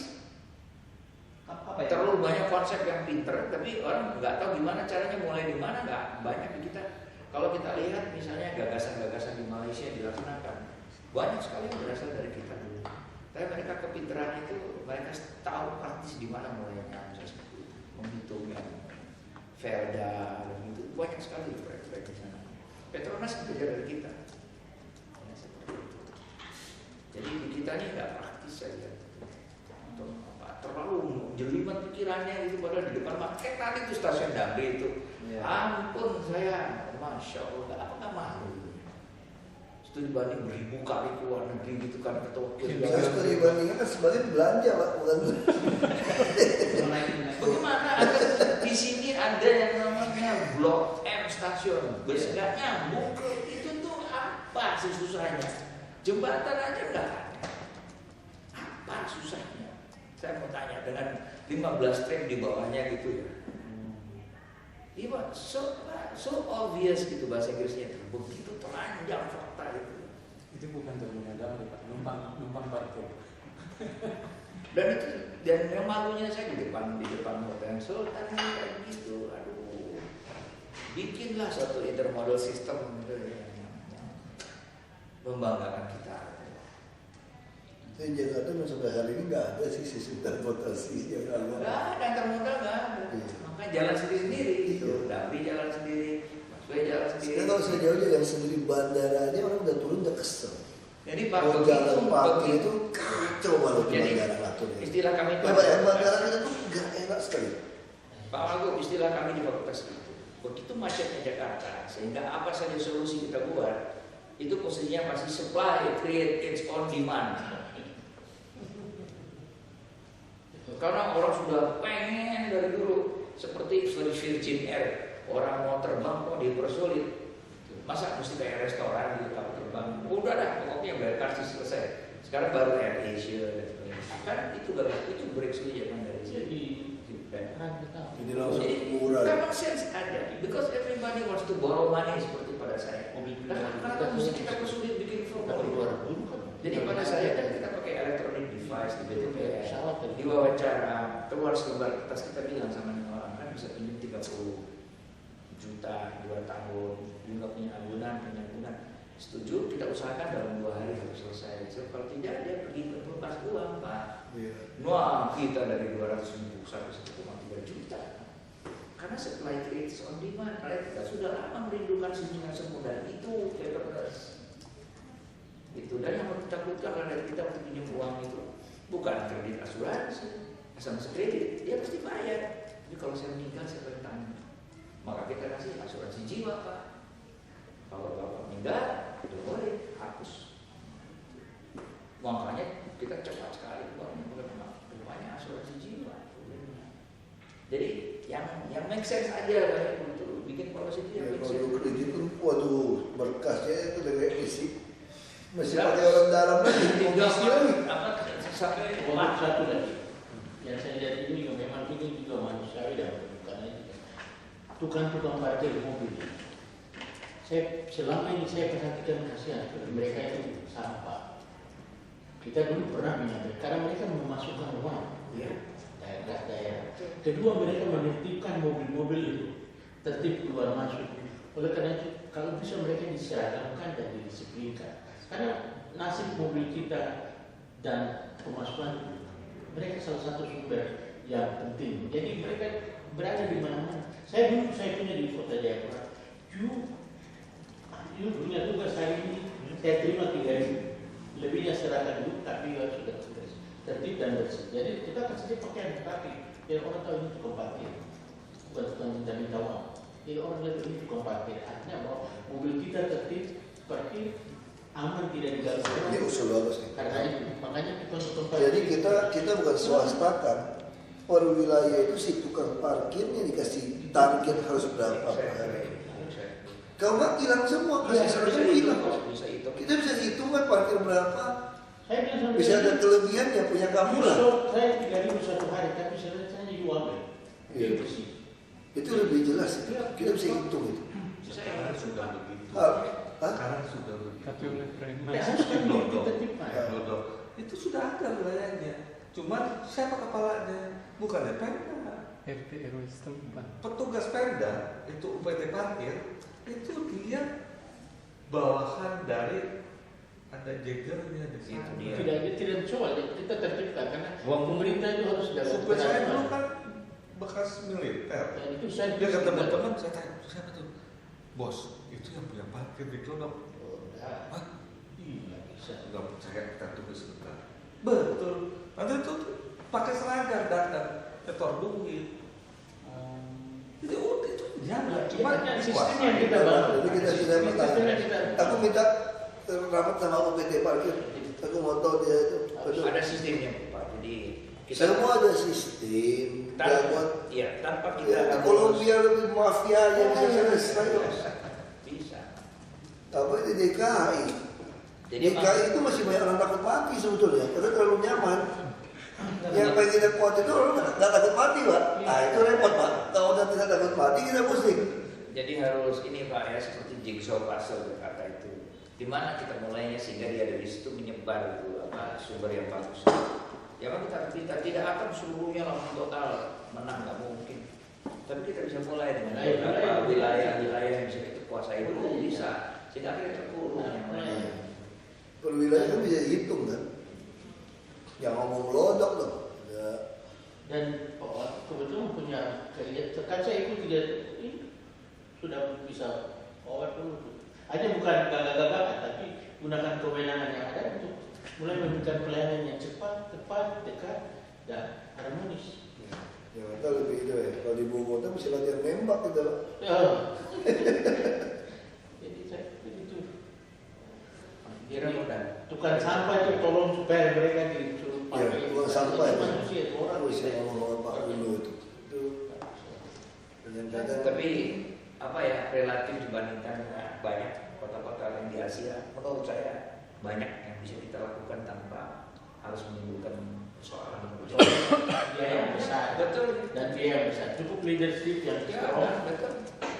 Apa ya? Terlalu banyak konsep yang pinter, tapi orang nggak tahu gimana caranya, mulai di mana nggak banyak di kita. Kalau kita lihat misalnya gagasan-gagasan di Malaysia dilaksanakan, banyak sekali yang berasal dari kita dulu. Tapi mereka kepinteran itu, mereka tahu praktis di mana mulainya, menghitung yang Verda, dan itu banyak sekali proyek-proyek di sana. Petronas belajar dari kita. Ya, seperti itu. Jadi di kita ini nggak praktis saja. Atau apa, terlalu jelimet pikirannya gitu, padahal di depan market tadi itu stasiun Damri itu. Ya. Ampun saya, masya Allah, apa nggak malu? Itu dibanding beribu kali ke luar negeri gitu kan, ke Tokyo. Harus dibandingkan kan sebagian belanja Pak, bukan. Bagaimana ada di sini ada yang namanya Blok M stasiun, bus nggak nyambung ke itu tuh apa sih susahnya? Jembatan aja nggak ada. Apa susahnya? Saya mau tanya dengan 15 tram di bawahnya gitu ya. Iya, so obvious gitu bahasa Inggrisnya itu, begitu telanjang fakta itu. Itu bukan terminal damai Pak, numpang parkir. Dan yang malunya saya di depan Hotel Sultan kayak gitu, aduh, bikinlah satu intermodal system gitu yang membanggakan kita. Di Jakarta sampai hari ini nggak ada sih sistem transportasi yang Nggak ada intermodal, nggak ada. Makanya jalan sendiri gitu, Damri jalan sendiri, Busway jalan sendiri. Sekarang kalau saya jauh yang sendiri bandara aja orang udah turun udah kesel. Jadi Pak, mau jalan pagi itu kacau banget di jadi bandara ngaturnya. istilah kami Pak, yang bandara kita tuh nggak enak sekali. Pak Wagub, istilah kami di fakultas itu, begitu macetnya Jakarta, sehingga apa saja solusi kita buat, itu posisinya masih supply, create its own demand. Karena orang sudah pengen dari dulu, seperti Virgin Air, orang mau terbang kok dipersulit. Masa mesti kayak restoran gitu kalau terbang? Udah dah, pokoknya bayar kartu selesai. Sekarang baru Air Asia, kan itu breakthrough zaman dari Jadi Jadi langsung murah. common sense ada, because everybody wants to borrow money seperti pada saya. Kenapa mesti kita persulit bikin formulir? Jadi pada saya kan kita pakai electronic device di BTPN. Di wawancara keluar selembar kertas, kita bilang sama orang kan bisa pinjam 30 juta 2 tahun, juga punya agunan. Setuju, kita usahakan dalam 2 hari harus selesai. So, kalau tidak dia pergi ke lepas uang, Pak. Wah, kita dari 200 ribu sampai 1,3 juta. Karena supply creates on demand. Karena kita sudah lama merindukan senyuman semudah itu, itu. Dan yang harus ditakutkan karena kita untuk pinjam uang itu bukan kredit asuransi, asuransi kredit, dia pasti bayar. Jadi kalau saya meninggal siapa yang tanggung? Maka kita kasih asuransi jiwa, Pak. Kalau bapak meninggal, itu boleh hapus. Makanya kita cepat sekali rupanya asuransi jiwa. Jadi yang make sense aja banyak untuk bikin policy yang make sense. Kalau kredit itu, waduh, berkasnya itu dari isi. Masih pakai orang dalam lagi, sampai satu lagi. Yang saya lihat ini juga memang ini juga manusiawi dan bukan itu. Tukang parkir mobil. Selama ini saya perhatikan kasihan mereka itu sampah. Kita dulu pernah menyampaikan karena mereka memasukkan uang, daerah. Kedua, mereka menertibkan mobil-mobil itu tertib keluar masuk. Oleh karena itu, kalau bisa mereka diseragamkan dan didisiplinkan. Karena nasib mobil kita dan pemasukan mereka salah satu sumber yang penting. Jadi mereka berada di mana-mana. Saya punya di Kota Jayapura. You punya tugas hari ini, saya terima 3.000. Lebihnya serahkan dulu, tapi sudah tertib dan bersih. Jadi kita kasih pakaian tetapi biar orang tahu ini tukang parkir, bukan tukang minta uang. Jadi orang lihat ini tukang parkir. Artinya bahwa mobil kita tertib, parkir, aman, tidak diganggu. Ini usul bagus nih. Karena itu, makanya tukang parkir. Jadi kita bukan swasta kan. Per wilayah itu si tukang parkirnya dikasih target harus berapa per hari. Kalau nggak hilang semua, kasih seragam hilang. Kita bisa hitungan parkir berapa. Bisa ada kelebihan yang punya kamu lah. Saya 3.000 satu hari, tapi saya jual. Iya. Itu lebih jelas itu. Kita bisa hitung itu. Sekarang sudah begitu. Sekarang sudah begitu. Tapi oleh preman. Dodok. Itu sudah ada wilayahnya. Cuman siapa kepalanya? Bukan Pemda. RT RW setempat. Petugas Pemda itu UPT parkir itu dia bawahan dari ada jegernya di situ. Tidak soal kita tertibkan karena pemerintah itu harus dapat. Supaya saya dulu kan bekas militer. Itu saya Dia ketemu teman, saya tanya siapa tuh? Bos, itu yang punya parkir di Glodok. Hah? Iya bisa. Enggak percaya, kita tunggu sebentar. Betul. Nanti itu pakai seragam datang, setor duit. Jadi itu jangan. Cuma sistem yang kita bangun. Jadi kita sudah bertanya. Aku minta rapat sama UPT parkir. Aku mau tahu dia itu. Ada sistemnya, Pak. Jadi kita semua ada sistem. tanpa kita. Kalau biar lebih mafia yang bisa selesai. Bisa. Apa di DKI? DKI itu masih banyak orang takut mati sebetulnya. Karena terlalu nyaman. Yang pengen kita kuat itu orang nggak takut mati, Pak. Nah itu repot, Pak. Kalau udah tidak takut mati kita pusing. Jadi harus ini Pak ya, seperti jigsaw puzzle Jakarta itu. Di mana kita mulainya sehingga dia dari situ menyebar itu sumber yang bagus. Ya kan kita tidak akan seluruhnya langsung total menang, nggak mungkin. Tapi kita bisa mulai dengan beberapa wilayah-wilayah yang bisa kita kuasai dulu bisa. Sehingga akhirnya terkurung yang lain. Per wilayah kan bisa dihitung kan. Yang ngomong lodok loh. Ya. Dan kebetulan punya kaca itu tidak ini sudah bisa power dulu. Hanya bukan gagak-gagak, tapi gunakan kewenangan yang ada untuk mulai memberikan pelayanan yang cepat, tepat, dekat, dan harmonis. Ya kita lebih itu ya. Kalau di ibu kota mesti latihan nembak gitu. Ya. Jadi saya itu. Kira mudah. Tukang sampah itu tolong supaya mereka disuruh Ya, pakai. tukang sampah itu. Manusia orang Terus kita. yang ngomong Pak dulu itu. Kadang-kadang Tapi relatif dibandingkan dengan banyak kota-kota lain di Asia, menurut saya banyak yang bisa kita lakukan tanpa harus menimbulkan persoalan Dia yang besar. Betul. Dan dia yang besar. Cukup leadership yang strong. Betul.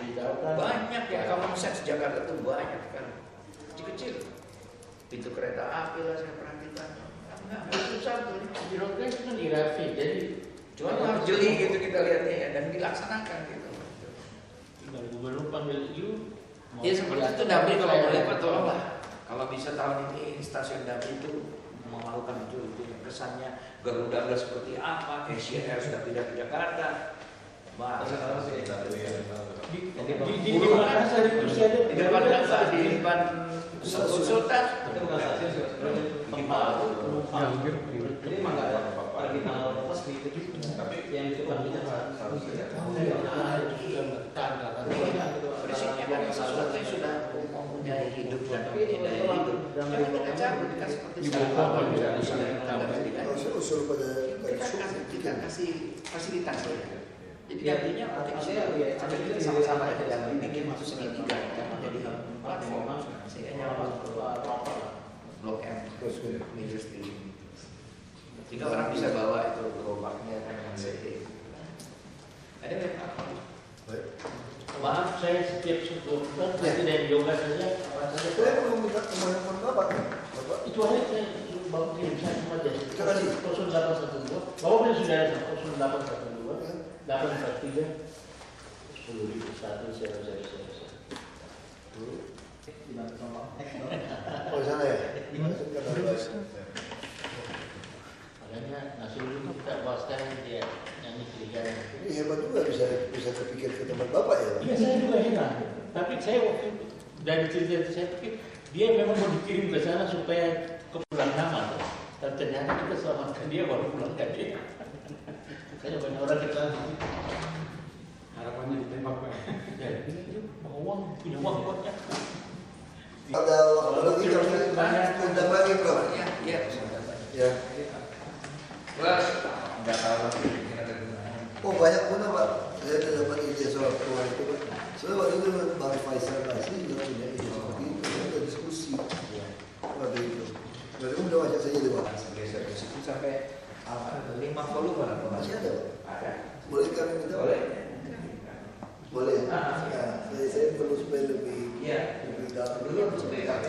Dijauhkan. Banyak ya common sense Jakarta itu banyak kan. Kecil-kecil. Pintu kereta api lah saya perhatikan. Enggak susah tuh. Birokrasi itu kan hierarki. Jadi Cuma harus jeli gitu kita lihatnya ya dan dilaksanakan gitu. tinggal gubernur panggil you. Ya seperti itu Dapil kalau boleh Pak tolonglah. Kalau bisa tahun ini stasiun Dapil itu melakukan itu kesannya Garuda udah seperti apa, KCR sudah pindah ke Jakarta. Di Di Makassar itu sih ada di depan di depan Sultan. Itu bukan stasiun sih, sebenarnya Tempat penumpang. Jadi emang nggak ada terminal resmi itu tapi yang itu kan bisa prinsipnya kan sesuatu yang sudah mempunyai hidup dan mempunyai hidup. Jangan kita cabut kan seperti sekarang. kalau saya usul pada Kita kasih fasilitas ya. Jadi Ya, artinya artinya kita sama-sama dalam bikin itu segitiga kan menjadi platform sehingga nyaman Blok M major streaming. Sehingga orang bisa bawa itu gerobaknya kan dengan CD. Ada nggak? Maaf saya setiap sebelum nanti dari yoga saja apa saja. saya belum minta teman Bapak. Bapak Itu aja saya bawa kirim saya semua aja. Terima kasih. 0812. Bapak punya sudah ada 0812. 843 10.000 satu saya. Oh sana ya? Makanya nasi dulu kita bawa sekarang dia nyanyi kiri-kiri. Ini hebat juga bisa terpikir ke tempat Bapak ya Pak? Iya saya juga heran. Tapi saya waktu dari cerita itu saya pikir dia memang mau dikirim ke sana supaya kepulang nama. Dan ternyata kita selamatkan dia baru pulang ke dia. Saya banyak orang ke sana. Harapannya ditembak Pak. Ya, dia mau uang, punya uang banyak. Ada waktu lagi kami undang lagi Bro. Iya, iya. Ya. Wah, nggak tahu lagi kita kegunaan. Oh banyak pun Pak. Saya sudah dapat ide soal keluar itu Pak. Soalnya waktu itu Bang Faisal Basri juga punya ide seperti itu. Saya ada diskusi waktu itu. Waktu itu udah ajak saya jadi Pak. Geser ke situ sampai 5 volume lah. Masih ada Pak? Ada. Boleh kami minta? Boleh. Boleh. Ya, saya perlu supaya lebih Iya. lebih dalam. Dulu sebenarnya